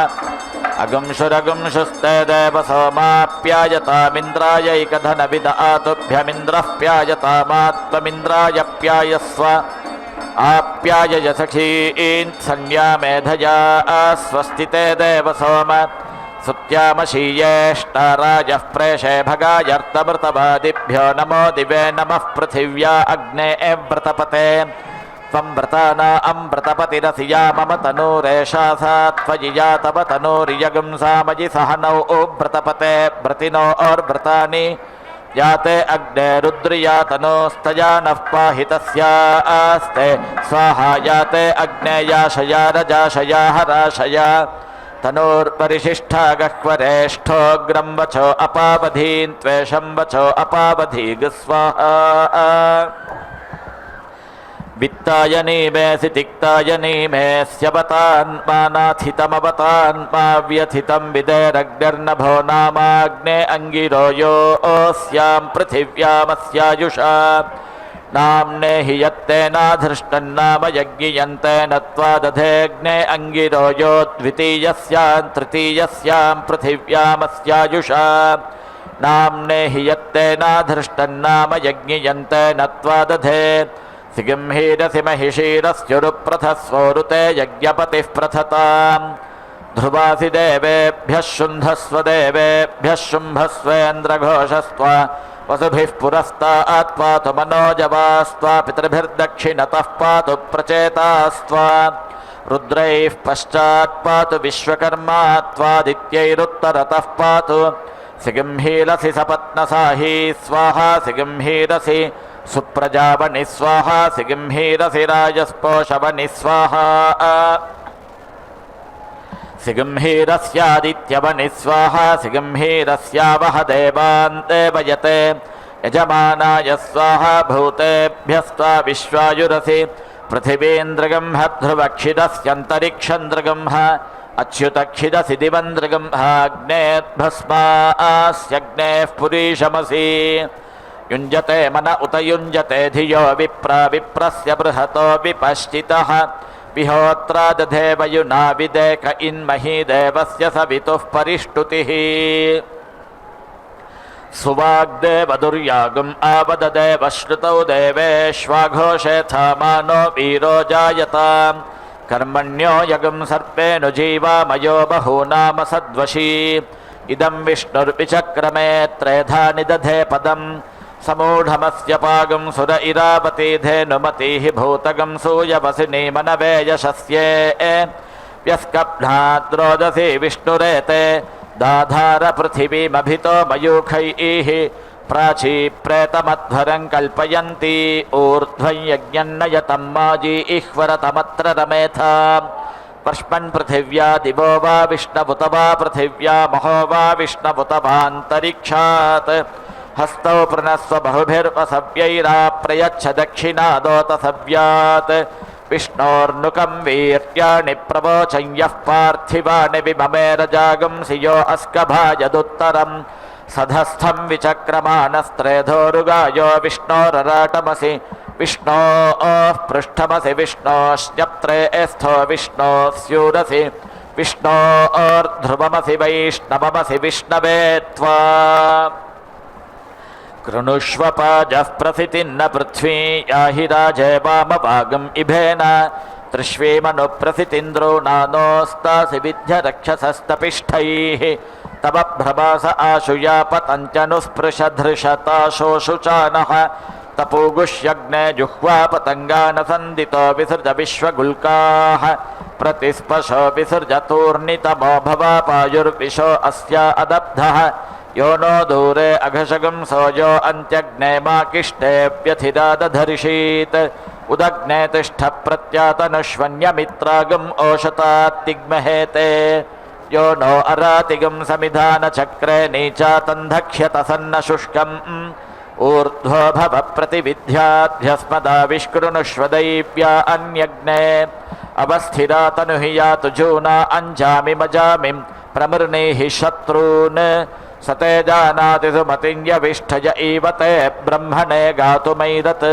अगंशुरगंशुस्ते देव सोमाप्यायतामिन्द्रायैकधनविद आतुभ्यमिन्द्रः प्यायतामात्ममिन्द्राय प्यायस्व आप्यायय सखीन् संज्ञा मेधया स्वस्तिते देव सोम सुत्यामशीयेष्टाराजः प्रेषे भगायर्तमृतवादिभ्यो नमो दिवे नमः पृथिव्या अग्ने व्रतपते त्वं व्रताना अमृतपतिरसि या मम तनूरेषा सा त्वयि या तव तनूर्यगं सामयि सहनौ व्रतपते व्रतिनो और्व्रतानि याते अग्ने रुद्रिया तनोस्तया नः पाहि तस्यास्ते स्वाहा याते अग्ने याशया रजाशया हराशया तनोर्परिशिष्ठा गह्वरेष्ठोऽग्रं वचो अपावधीन् त्वेषं वचो अपावधीग स्वाहा वित्तायनी मेऽसि तिक्तायनी मेऽस्यवतान्मानाथितमवतान् मा व्यथितं विदेरग्निर्नभो नामाग्ने अङ्गिरो योऽस्यां पृथिव्यामस्यायुषा नाम्ने हि यत्तेनाधृष्टन्नाम यज्ञियन्तेन त्वादधेऽग्ने अङ्गिरो यो द्वितीयस्यां तृतीयस्यां पृथिव्यामस्यायुषा नाम्ने हि यत्तेनाधृष्टन्नाम यज्ञियन्तेन त्वादधे सिगंहीरसि महिषीरस्युरुप्रथः स्वोरुते यज्ञपतिः प्रथताम् ध्रुवासि देवेभ्यः शुन्धस्व देवेभ्यः शुम्भस्वेन्द्रघोषस्त्वा वसुभिः पुरस्तात् पातु मनोजवास्त्वा पितृभिर्दक्षिणतः पातु प्रचेतास्त्वा रुद्रैः पश्चात् पातु विश्वकर्मा त्वादित्यैरुत्तरतः पातु सिगंहीरसि सपत्नसाही स्वाहा सिगंहीरसि सुप्रजावनि स्वाहा सिगंहीरसि राजस्पोषवनि स्वाहा सिगंहीरस्यादित्यवनि स्वाहा सिगंहीरस्यावह देवान् देवयते यजमानाय स्वाहा भूतेभ्यस्त्वा विश्वायुरसि पृथिवीन्द्रगंह ध्रुवक्षिदस्यन्तरिक्षन्द्रगंह अच्युतक्षिदसि दिवन्द्रगंहाग्नेर्भस्मास्यग्नेः पुरीशमसि युञ्जते मन उत युञ्जते धियो विप्रा विप्रस्य बृहतो विपश्चितः विहोत्रा दधेवयुना विदेक इन्मही देवस्य सवितुः परिष्टुतिः सुवाग्देव दुर्यागम् आवददेव श्रुतौ देवेष्वाघोषेथा मानो वीरो जायताम् कर्मण्यो यगं सर्पेणु जीवामयो बहूनाम सद्वशी इदं विष्णुर्विचक्रमे त्रेधा निदधे पदम् समूढमस्य पागं सुर इरावती धेनुमतिः भूतगं सूयवसिनी मनवे यशस्ये व्यस्कब्धाद्रोदसी विष्णुरेते दाधार पृथिवीमभितो मयूखैः प्राची प्रेतमध्वरं कल्पयन्ती ऊर्ध्वं यज्ञन्नयतं माजी इह्वरतमत्र रमेथा वर्ष्मन् पृथिव्या दिवो वा विष्णवुत वा पृथिव्या महो वा विष्णवुत वान्तरिक्षात् हस्तौ प्रणस्व बहुभिर्वसव्यैराप्रयच्छ दक्षिणादोतसव्यात् विष्णोर्नुकं वीर्याणि प्रवोचं यः पार्थिवानि विममेरजागंसि यो अस्कभायदुत्तरम् सधस्थं विचक्रमाणस्त्रेधोरुगायो विष्णोरराटमसि विष्णोः पृष्ठमसि विष्णोश्चप्त्रे स्थो विष्णोः स्यूरसि विष्णोर्ध्रुवमसि वैष्णवमसि विष्णवे त्वा कृणुष्व पाजः प्रसितिन्न पृथ्वी याहि राजे वामभागम् इभेन त्रिष्वेमनुप्रसितिन्द्रो नानोस्तासि विद्य रक्षसस्तपिष्ठैः तव भ्रभास आशुया पतञ्चनुस्पृशधृशताशोषुचानः तपोगुष्यग्ने जुह्वा पतङ्गानसन्दितो विसृज विश्वगुल्काः प्रतिस्पशो विसृजतूर्णितमो भवापायुर्विशो अस्या अदब्धः यो नो दूरे अघशगं सोजो अन्त्यग्ने माकिष्टेऽप्यथिरादधर्षीत् उदग्ने तिष्ठ प्रत्यातनुष्वन्यमित्रागम् ओषतात्तिग्महेते यो नो अरातिगं समिधानचक्रे नीचातन्धक्ष्यत सन्न शुष्कम् ऊर्ध्वो भव प्रतिविद्याध्यस्मदाविष्कृणुष्व दैव्या अन्यग्ने अवस्थिरा तनुहि यातु जूना अञ्जामि मजामिं प्रमृणीहि शत्रून् सते जानाति सुमतिञ्यविष्ठय इव ते ब्रह्मणे गातुमैरत्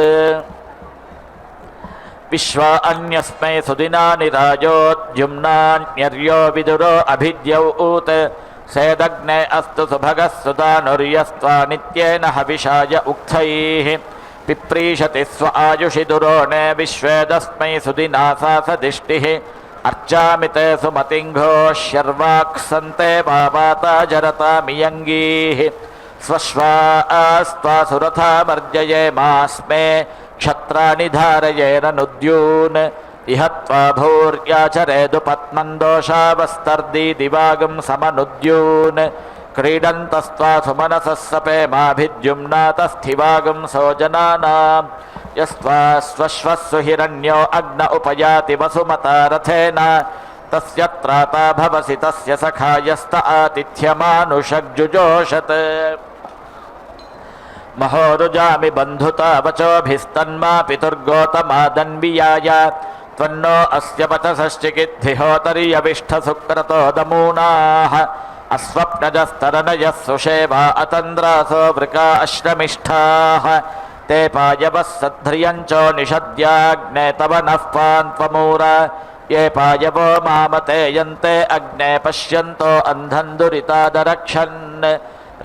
विश्वा अन्यस्मै सुदिनानि राजोद्युम्नान्यर्यो विदुरो अभिद्यौत सेदग्ने अस्तु सुभगः सुदानुर्यस्त्वा नित्येन हविषाय उक्थैः पिप्रीषति स्व आयुषि दुरोणे विश्वेदस्मै सुदिना सा सदिष्टिः अर्चामि ते सुमतिङ्घोष्यर्वाक्सन्ते भावाता जरतामियङ्गीः स्वश्वास्त्वा सुरथा मर्जयेमास्मे क्षत्राणि धारयेरनुद्यून् इह त्वा भूर्याचरेदुपत्मन्दोषावस्तर्दी दिवागं समनुद्यून् क्रीडन्तस्त्वा सुमनसः सपेमाभिद्युम्नातस्थिवागं सोजनानाम् यस्त्वा स्वश्वस्सु हिरण्यो अग्न उपयाति वसुमता रथेन तस्य त्राता भवसि तस्य सखायस्त आतिथ्यमानुषग्जुजोषत् महोरुजामि बन्धुता वचोभिस्तन्मा पितुर्गोतमादन्वियाय त्वन्नो अस्य वचसश्चिकिद्धिहोतर्यविष्ठसुक्रतो दमूनाः अस्वप्नजस्तरनयः सुषेवा अतन्द्रासो वृका अश्रमिष्ठाः ते पायवः सध्रियञ्चो निषद्याग्ने तव नः पान्त्वमूर ये पायवो मामते यन्ते अग्ने पश्यन्तो अन्धन् दुरितादरक्षन्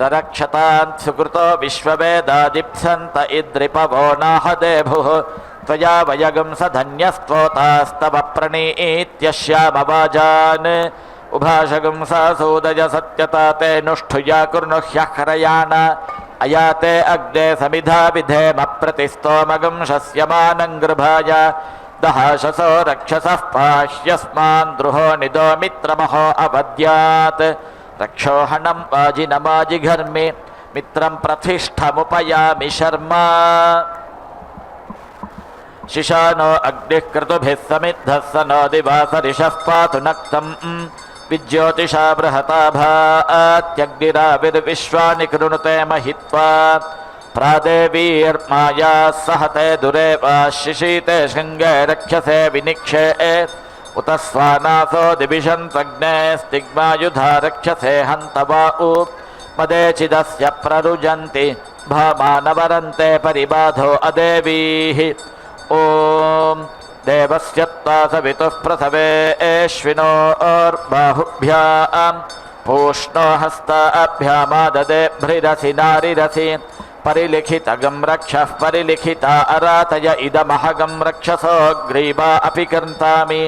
ररक्षतान् सुकृतो विश्ववेदादिप्सन्त इद्रिपवो नाहदेभुः त्वया वयगं स धन्यस्त्वोतास्तव प्रणीत्यश्यामवाजान् उभाषगं सा सूदय सत्यता ते नुष्ठुया कुर्नुह्यह्रयाण अयाते अग्ने समिधा विधेम प्रतिस्तोमगं शस्यमानं गृभाय दहाशसो रक्षसः पाह्यस्मान् द्रुहो निदो मित्रमहो अवद्यात् रक्षोहणं वाजिनमाजिघर्मि मित्रं प्रतिष्ठमुपयामि शर्मा शिशानो अग्निः क्रतुभिः समिद्धः स नो दिवासरिषः पातु नक्तम् विज्योतिषा बृहताभात्यग्निराविर्विश्वानि कृणुते महित्वा प्रादेवीर्माया सहते दुरेवा शिशीते शृङ्गे रक्षसे विनिक्षे उत स्वानासो दिविशन्तग्ने स्तिग्मायुधा रक्षसे हन्तवा उ मदेचिदस्य प्ररुजन्ति भामानवरन्ते परिबाधो अदेवीः ॐ देवस्य त्वा सवितुः प्रसवेश्विनोर्बाहुभ्यां पूष्णो हस्ताभ्यामाददे भृरसि नारिरसि परिलिखितगं रक्षः परिलिखिता अरातय इदमहगं रक्षसो ग्रीवा अपि कर्तामि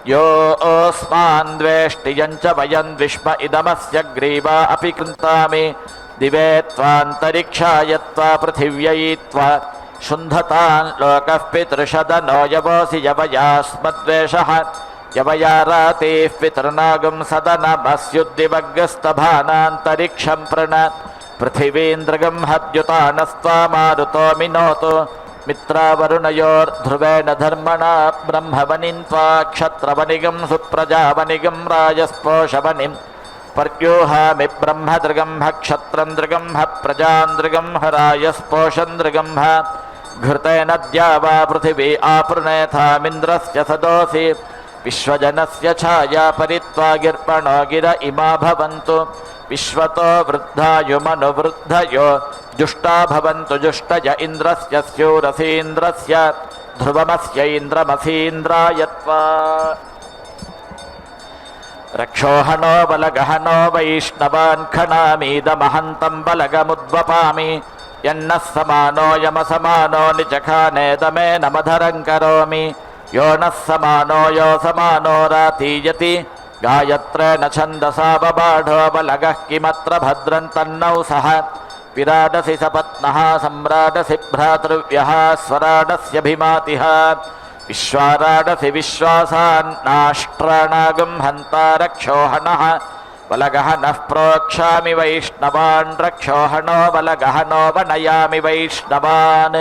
यो अस्मान् द्वेष्टियं च वयं विश्व इदमस्य ग्रीवा अपि कृन्तामि दिवे त्वान्तरिक्षाय त्वा पृथिव्यै त्वा शुन्धतान् लोकः पितृषदनो यवोऽसि यवयास्मद्वेषः यवया रातेः पितृनागं सदनमस्युद्दिवग्रस्तभानान्तरिक्षं प्रण पृथिवीन्द्रगं हद्युतानस्त्वा मारुतो मिनोतु मित्रावरुणयोर्ध्रुवेण धर्मणा ब्रह्मवनिं त्वा क्षत्रवनिगं सुप्रजावनिगं राजस्पोषवनिं पर्योहामि ब्रह्मदृगंह क्षत्रं दृगंह प्रजां दृगंह राजस्पोषं दृगंह घृतेन द्या वा पृथिवी आपृणेथामिन्द्रस्य सदोषि विश्वजनस्य छाया परित्वागिर्पणो गिर इमा भवन्तु विश्वतो वृद्धायुमनुवृद्धयो जुष्टा भवन्तु जुष्टय इन्द्रस्य स्यूरसीन्द्रस्य ध्रुवमस्य इन्द्रमसीन्द्रायत्वा रक्षोहणो बलगहनो वैष्णवान् खनामीदमहन्तं बलगमुद्वपामि यन्नः समानो यमसमानो निचखानेदमेन मधरं करोमि यो नः समानो यो समानो रातीयति गायत्रेण छन्दसा बबाढो बलगः किमत्र भद्रं तन्नौ सह विराडसि सपत्नः सम्राडसि भ्रातृव्यः स्वराडस्यभिमातिः विश्वाराडसि विश्वासान्नाष्ट्राणागं हन्ता रक्षोहणः बलगहनः प्रोक्षामि वैष्णवान् रक्षोहणो बलगहनो वनयामि वैष्णवान्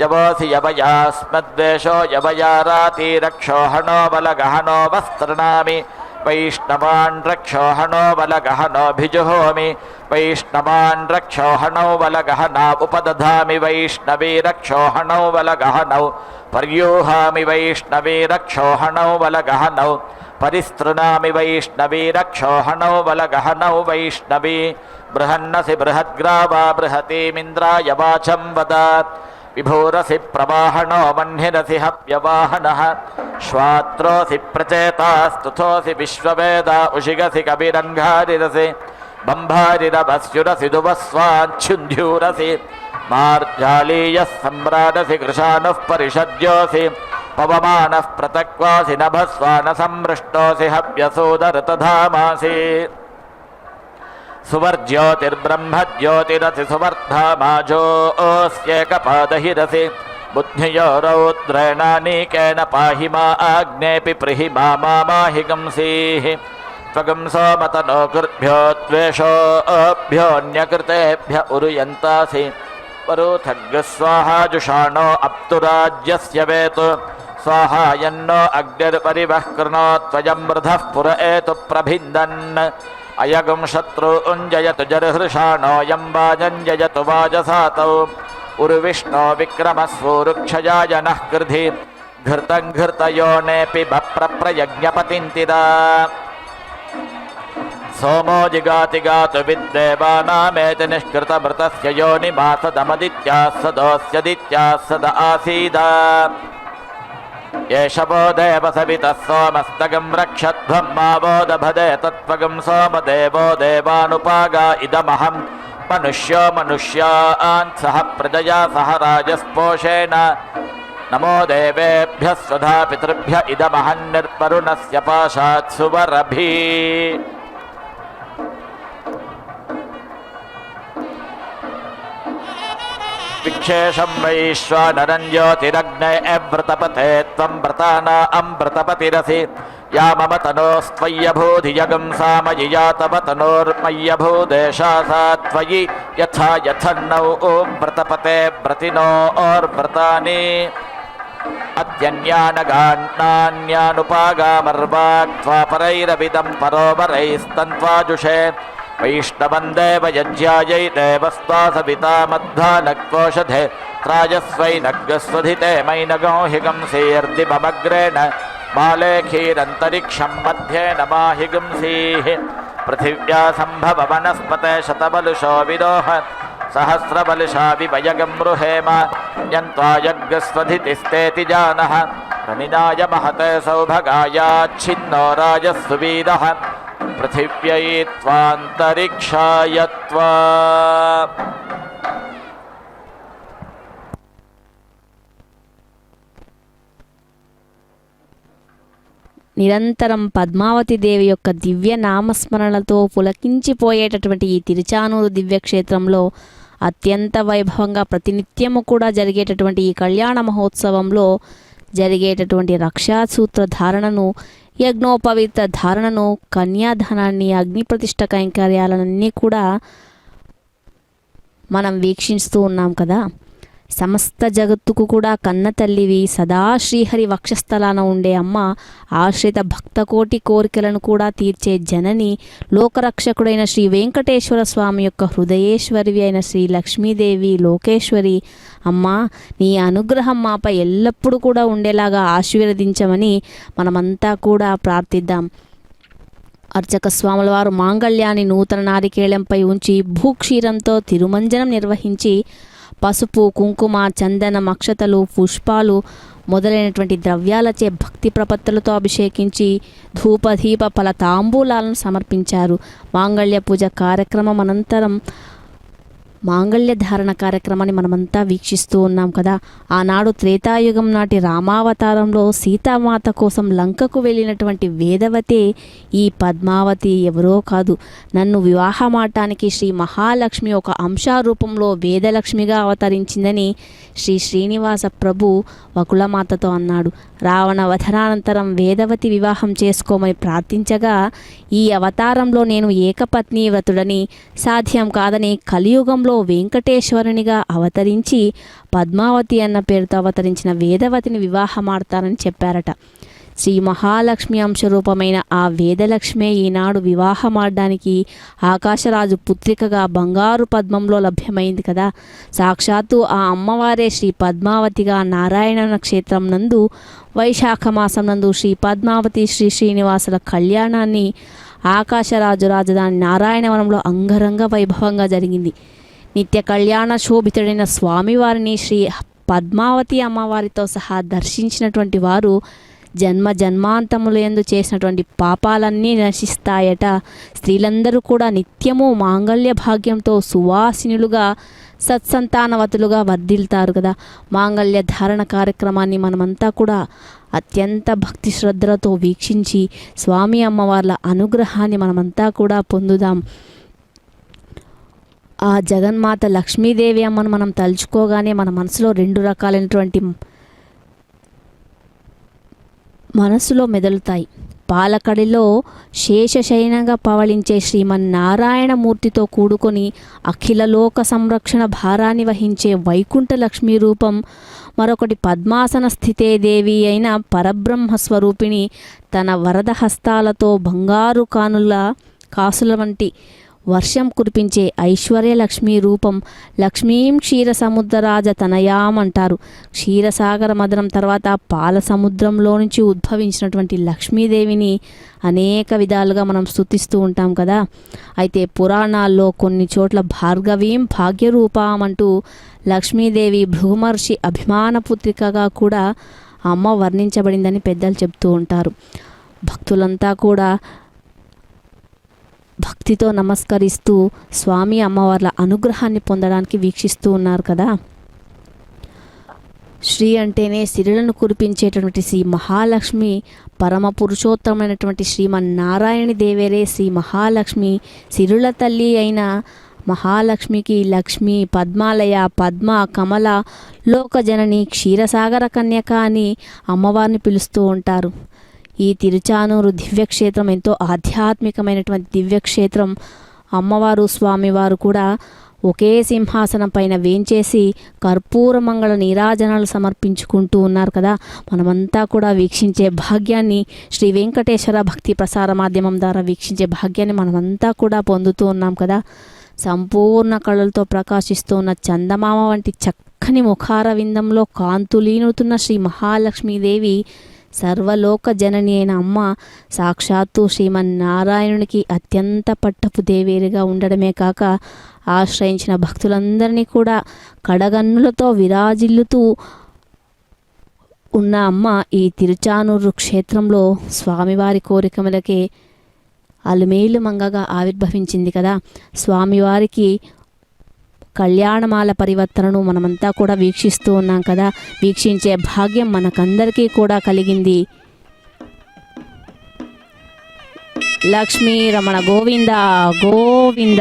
यवोऽसि यवयास्मद्वेषो यवयाराति रक्षोहणो बलगहनो वस्त्रणामि वैष्णवान् रक्षोहणो बलगहनोऽभिजुहोमि वैष्णवान् रक्षोहणौ बलगहना उपदधामि वैष्णवी रक्षोहणौ बलगहनौ पर्यूहामि वैष्णवी रक्षोहणौ बलगहनौ परिस्तृणामि वैष्णवी रक्षोहणौ बलगहनौ वैष्णवी बृहन्नसि बृहद्ग्रावा बृहतीमिन्द्राय वाचं वद विभूरसि प्रवाहणो मह्निरसि हव्यवाहनः श्वात्रोऽसि प्रचेतास्तुथोऽसि विश्ववेदा उशिगसि कविरङ्घारिरसि बम्भारिरभस्युरसि दुवस्वाच्छुन्ध्यूरसि मार्जालीयः सम्राडसि कृशानुः परिषद्योऽसि पवमानः प्रतक्वासि नभस्वानसमृष्टोऽसि हव्यसूदरतधामासि सुवर्ज्योतिर्ब्रह्मज्योतिरसि सुवर्धामाजोऽस्येकपादहिरसि बुद्धियो रौद्रेणानीकेन पाहि मा आग्नेऽपि प्रिहि मा माहिगंसीः त्वगं सोमतनो कृद्भ्यो द्वेषोऽभ्योऽन्यकृतेभ्य उरुयन्तासि परुथग्स्वाहाजुषाणो अप्तुराज्यस्य वेतु स्वाहा यन्नो अग्निर्परिवः कृणोत्वयं मृधः पुर एतु प्रभिन्दन् अयगुं शत्रुञ्जयतु जर्हृषाणोऽयं वाजञ्जयतु वाजसातौ उर्विष्णो विक्रमस्वोरुक्षयाय नः कृधि घृतं घृतयोनेऽपि बप्रप्रयज्ञपतिन्तिदा सोमो जिगाति गातु विद्देवानामेति निष्कृतमृतस्य योनिमासदमदित्याः सदोऽस्यदित्याः सद आसीद एष वो देव सवितः सोमस्तगं रक्षध्वं मा वोदभदे तत्त्वगं सोमदेवो देवानुपागा इदमहं मनुष्यो मनुष्यान् सह प्रजया सह राजस्पोषेण नमो देवेभ्यः स्वधा पितृभ्य इदमहन्निर्वरुणस्य पाशात् सुवरभि विक्षेषं वैश्वानरं ज्योतिरग्ने व्रतपते त्वं व्रताना अमृतपतिरसि या मम तनोस्त्वय्यभूधियगं सामयिया तव तनोर्मय्यभूदेशा सा त्वयि यथा यथन्नौ ॐ व्रतपते व्रतिनोर्व्रतानि अत्यन्यानगान्नान्यानुपागामर्वाक्त्वापरैरविदं परोवरैस्तन्त्वाजुषे वैष्णवं देवयज्ञायै देवस्त्वा सविता मध्वानक्त्वोषधे त्राजस्वैनग्स्वधिते मैनगो हिगंसेऽर्दिममग्रेण मालेखीरन्तरिक्षं मध्ये नमाहिगंसीः पृथिव्या सम्भव वनस्पते शतबलुषो विरोह सहस्रबलुषा विवयगं रुहेम यन्त्वा यज्ञस्वधितिस्तेति जानः रनिनाय महते सौभगायाच्छिन्नो राजस्सुवीरः पृथिव्यै त्वान्तरिक्षाय त्वा నిరంతరం పద్మావతి దేవి యొక్క దివ్య నామస్మరణలతో పులకించిపోయేటటువంటి ఈ తిరుచానూరు దివ్యక్షేత్రంలో అత్యంత వైభవంగా ప్రతినిత్యము కూడా జరిగేటటువంటి ఈ కళ్యాణ మహోత్సవంలో జరిగేటటువంటి రక్షాసూత్ర ధారణను, యజ్ఞోపవిత్ర ధారణను, కన్యాదానాన్ని, అగ్నిప్రతిష్ఠ కైంకర్యాలన్నీ కూడా మనం వీక్షిస్తూ ఉన్నాం కదా. సమస్త జగత్తుకు కూడా కన్న తల్లివి, సదా శ్రీహరి వక్షస్థలాన ఉండే అమ్మ, ఆశ్రిత భక్తకోటి కోరికలను కూడా తీర్చే జనని, లోకరక్షకుడైన శ్రీ వెంకటేశ్వర స్వామి యొక్క హృదయేశ్వరివి అయిన శ్రీ లక్ష్మీదేవి లోకేశ్వరి అమ్మ, నీ అనుగ్రహం మాపై ఎల్లప్పుడూ కూడా ఉండేలాగా ఆశీర్వదించమని మనమంతా కూడా ప్రార్థిద్దాం. అర్చక స్వాముల వారు మాంగళ్యాన్ని నూతన నారికేళంపై ఉంచి భూక్షీరంతో తిరుమంజనం నిర్వహించి పసుపు, కుంకుమ, చందనం, అక్షతలు, పుష్పాలు మొదలైనటువంటి ద్రవ్యాలచే భక్తి ప్రపత్తులతో అభిషేకించి ధూపదీప ఫల తాంబూలాలను సమర్పించారు. మాంగళ్య పూజ కార్యక్రమం అనంతరం మాంగళ్య ధారణ కార్యక్రమాన్ని మనమంతా వీక్షిస్తూ ఉన్నాం కదా. ఆనాడు త్రేతాయుగం నాటి రామావతారంలో సీతామాత కోసం లంకకు వెళ్ళినటువంటి వేదవతే ఈ పద్మావతి ఎవరో కాదు. నన్ను వివాహమాటానికి శ్రీ మహాలక్ష్మి ఒక అంశారూపంలో వేదలక్ష్మిగా అవతరించిందని శ్రీ శ్రీనివాస ప్రభు వకులమాతతో అన్నాడు. రావణ వధనానంతరం వేదవతి వివాహం చేసుకోమని ప్రార్థించగా, ఈ అవతారంలో నేను ఏకపత్ని వ్రతుడని, సాధ్యం కాదని కలియుగంలో వెంకటేశ్వరునిగా అవతరించి పద్మావతి అన్న పేరుతో అవతరించిన వేదవతిని వివాహమాడతానని చెప్పారట. శ్రీ మహాలక్ష్మి అంశరూపమైన ఆ వేదలక్ష్మే ఈనాడు వివాహమాడడానికి ఆకాశరాజు పుత్రికగా బంగారు పద్మంలో లభ్యమైంది కదా. సాక్షాత్తు ఆ అమ్మవారే శ్రీ పద్మావతిగా నారాయణ క్షేత్రం నందు వైశాఖ మాసం నందు శ్రీ పద్మావతి శ్రీ శ్రీనివాసుల కళ్యాణాన్ని ఆకాశరాజు రాజధాని నారాయణవనంలో అంగరంగ వైభవంగా జరిగింది. నిత్య కళ్యాణ శోభితుడైన స్వామివారిని శ్రీ పద్మావతి అమ్మవారితో సహా దర్శించినటువంటి వారు జన్మ జన్మాంతములందు చేసినటువంటి పాపాలన్నీ నశిస్తాయట. స్త్రీలందరూ కూడా నిత్యము మాంగళ్య భాగ్యంతో సువాసినులుగా సత్సంతానవతులుగా వర్ధిల్తారు కదా. మాంగళ్య ధారణ కార్యక్రమాన్ని మనమంతా కూడా అత్యంత భక్తి శ్రద్ధలతో వీక్షించి స్వామి అమ్మవార్ల అనుగ్రహాన్ని మనమంతా కూడా పొందుదాం. ఆ జగన్మాత లక్ష్మీదేవి అమ్మను మనం తలుచుకోగానే మన మనసులో రెండు రకాలైనటువంటి మనసులో మెదలుతాయి. పాలకడిలో శేషశయనంగా పవళించే శ్రీమన్నారాయణమూర్తితో కూడుకొని అఖిలలోక సంరక్షణ భారాన్ని వహించే వైకుంఠ లక్ష్మీ రూపం, మరొకటి పద్మాసన స్థితే దేవి అయిన పరబ్రహ్మస్వరూపిణి తన వరద హస్తాలతో బంగారు కాసుల వంటి వర్షం కురిపించే ఐశ్వర్యలక్ష్మీ రూపం లక్ష్మీం క్షీర సముద్రరాజ తనయాం అంటారు. క్షీరసాగర మదనం తర్వాత పాల సముద్రంలో నుంచి ఉద్భవించినటువంటి లక్ష్మీదేవిని అనేక విధాలుగా మనం స్తుతిస్తూ ఉంటాం కదా. అయితే పురాణాల్లో కొన్ని చోట్ల భార్గవీం భాగ్యరూపాం అంటూ లక్ష్మీదేవి భృగుమర్షి అభిమానపుత్రికగా కూడా అమ్మ వర్ణించబడిందని పెద్దలు చెప్తూ ఉంటారు. భక్తులంతా కూడా భక్తితో నమస్కరిస్తూ స్వామి అమ్మవార్ల అనుగ్రహాన్ని పొందడానికి వీక్షిస్తూ ఉన్నారు కదా. శ్రీ అంటేనే సిరులను కురిపించేటటువంటి శ్రీ మహాలక్ష్మి, పరమ పురుషోత్తమైనటువంటి శ్రీమన్నారాయణ దేవేరే శ్రీ మహాలక్ష్మి. సిరుల తల్లి అయిన మహాలక్ష్మికి లక్ష్మి, పద్మాలయ, పద్మ, కమల, లోకజనని, క్షీరసాగర కన్యక అని అమ్మవారిని పిలుస్తూ ఉంటారు. ఈ తిరుచానూరు దివ్యక్షేత్రం ఎంతో ఆధ్యాత్మికమైనటువంటి దివ్యక్షేత్రం. అమ్మవారు స్వామివారు కూడా ఒకే సింహాసనం పైన వేంచేసి కర్పూర మంగళ నీరాజనాలు సమర్పించుకుంటూ ఉన్నారు కదా. మనమంతా కూడా వీక్షించే భాగ్యాన్ని శ్రీ వెంకటేశ్వర భక్తి ప్రసార మాధ్యమం ద్వారా వీక్షించే భాగ్యాన్ని మనమంతా కూడా పొందుతూ ఉన్నాం కదా. సంపూర్ణ కళలతో ప్రకాశిస్తూ ఉన్న చందమామ వంటి చక్కని ముఖార విందంలో కాంతులీనుతున్న శ్రీ మహాలక్ష్మీదేవి సర్వలోక జనని అయిన అమ్మ సాక్షాత్తు శ్రీమన్నారాయణునికి అత్యంత పట్టపు దేవేరిగా ఉండడమే కాక ఆశ్రయించిన భక్తులందరినీ కూడా కడగన్నులతో విరాజిల్లుతూ ఉన్న అమ్మ ఈ తిరుచానూరు క్షేత్రంలో స్వామివారి కోరిక మేరకే అలుమేలు మంగగా ఆవిర్భవించింది కదా. స్వామివారికి కళ్యాణమాల పరివర్తనను మనమంతా కూడా వీక్షిస్తూ ఉన్నాం కదా. వీక్షించే భాగ్యం మనకందరికీ కూడా కలిగింది. లక్ష్మీ రమణ గోవింద గోవింద.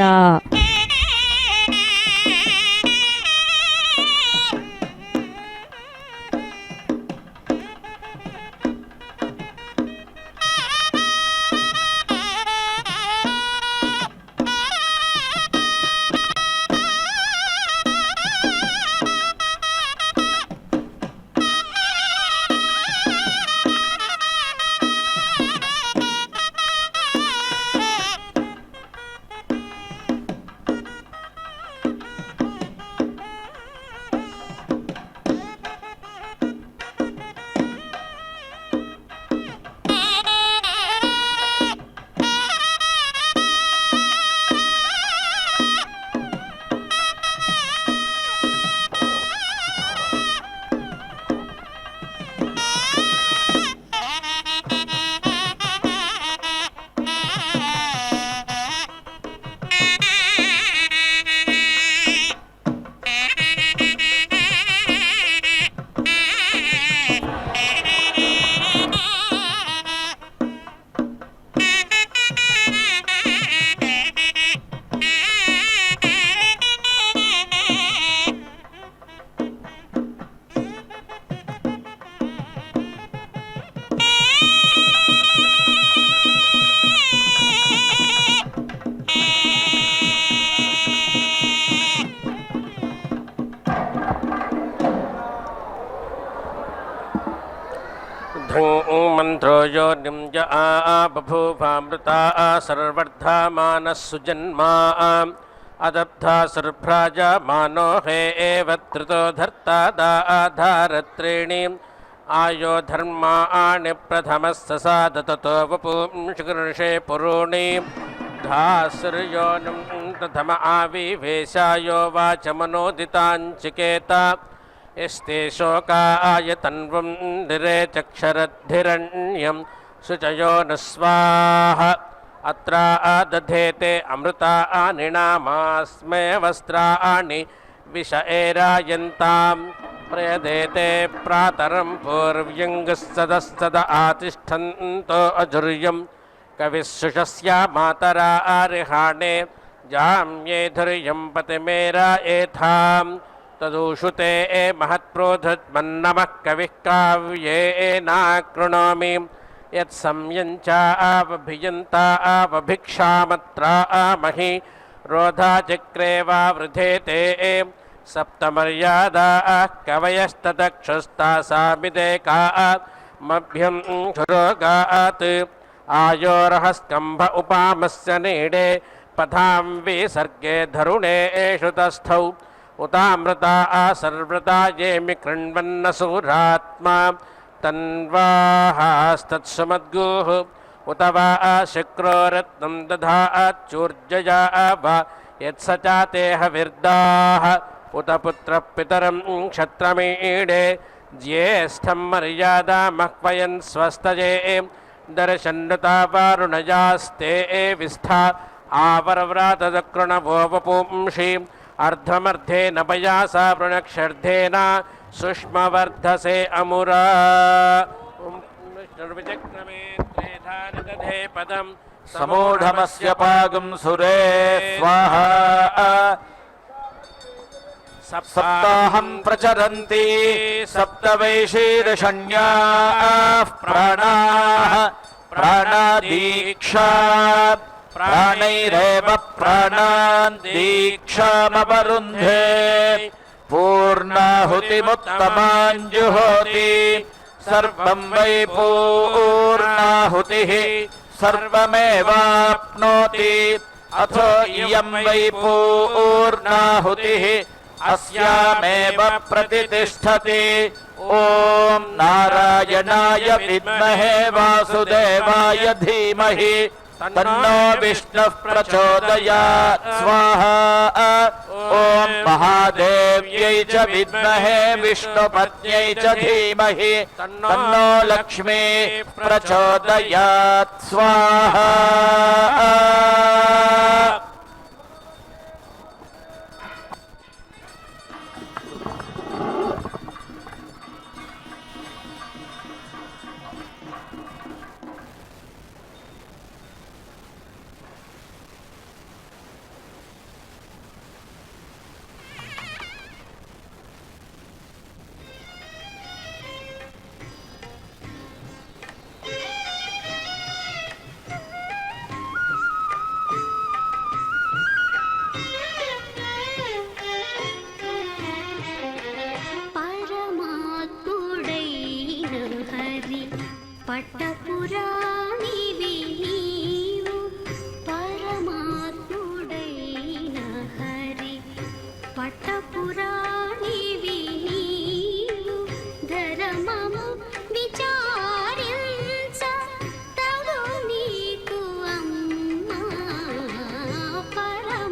ऊर्ध्वं मन्त्रो योनिं य बभूवामृता सर्वर्धमानः सुजन्मा अदब्धा सुरभ्राजमानो हे एव त्रितो धर्ता दाधारत्रीणि आयो धर्माणि प्रथमस्य साध ततो वपुंशकृषे पुरूणि धासुर्योनिं प्रथम आविवेशायो वाचमनोदिताञ्चिकेत यस्ते शोकाय तन्वं निरे चक्षरद्धिरण्यं शुचयो न स्वाहा अत्र दधेते अमृतानिनामास्मे वस्त्राणि विष एरायन्तां प्रयदेते प्रातरं पूर्व्यङ्गस्सदस्तद आतिष्ठन्तो अजुर्यं कविशुषस्या मातरा आरिहाणे जाम्ये धुर्यं पतिमेरा एथां तदूषुते महत्प्रोधद्मन्नमः कविः काव्येनाकृणोमि यत्संयञ्चावभियन्ता आवभिक्षामत्रामहि रोधा चक्रे वा वृधेते सप्तमर्यादाः कवयस्तदक्षस्तासामिदेका मभ्यं क्षुरोगात् आयोरः स्कम्भ उपामस्य नीडे पथां विसर्गे धरुणे एषुतस्थौ उतामृता सर्वृता येमि कृण्वन्नसूरात्मा तन्वाहास्तत्सुमद्गुः उत वा शुक्रो रत्नं दधाच्चूर्जया वा यत्स चातेह विर्दाः उत पुत्रः पितरं क्षत्रमीडे ज्येष्ठं मर्यादामह्वयन् स्वस्तये दर्शन्नता वारुणजास्ते विस्था आवरव्रातदकृणवो वपुंषि अर्धमर्धेन पयासा वृणक्षर्धेन सुष्मवर्धसे अमुरा विचक्रमे त्रेधानिदधे पदं समूढमस्य पागं सुरे स्वाहा सप्ताहं प्रचरन्ति सप्तवैशीर्षण्याः प्राणाः प्राणादीक्षा प्राणैरेव प्राणान् दीक्षामवरुन्धे पूर्णाहुतिमुत्तमाञ्जुहोति सर्वं वै पूर्णाहुतिः सर्वमेवाप्नोति अथो इयं वै पूर्णाहुतिः अस्यामेव प्रतिष्ठति ॐ नारायणाय विद्महे वासुदेवाय धीमहि तन्नो विष्णुः प्रचोदयात् स्वाहा ॐ महादेव्यै च विद्महे विष्णुपत्न्यै च धीमहि तन्नो लक्ष्मी प्रचोदयात् स्वाहा పట్టపురాణివి నీవు పరమాత్ముడైన హరి పట్టపురాణివి నీవు ధర్మము విచారించ తగు నీకు అమ్మా పరమాత్ముడైన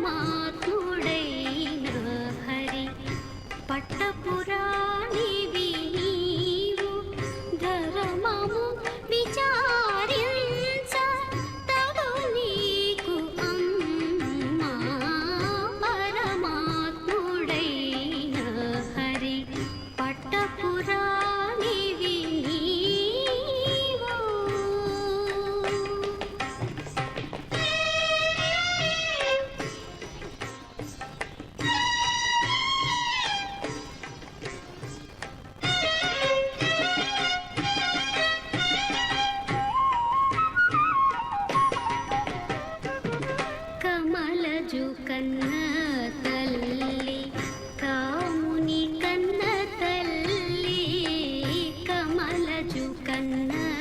హరి పట్టపురాణివి నీవు ధర్మము విచారించ కన్నా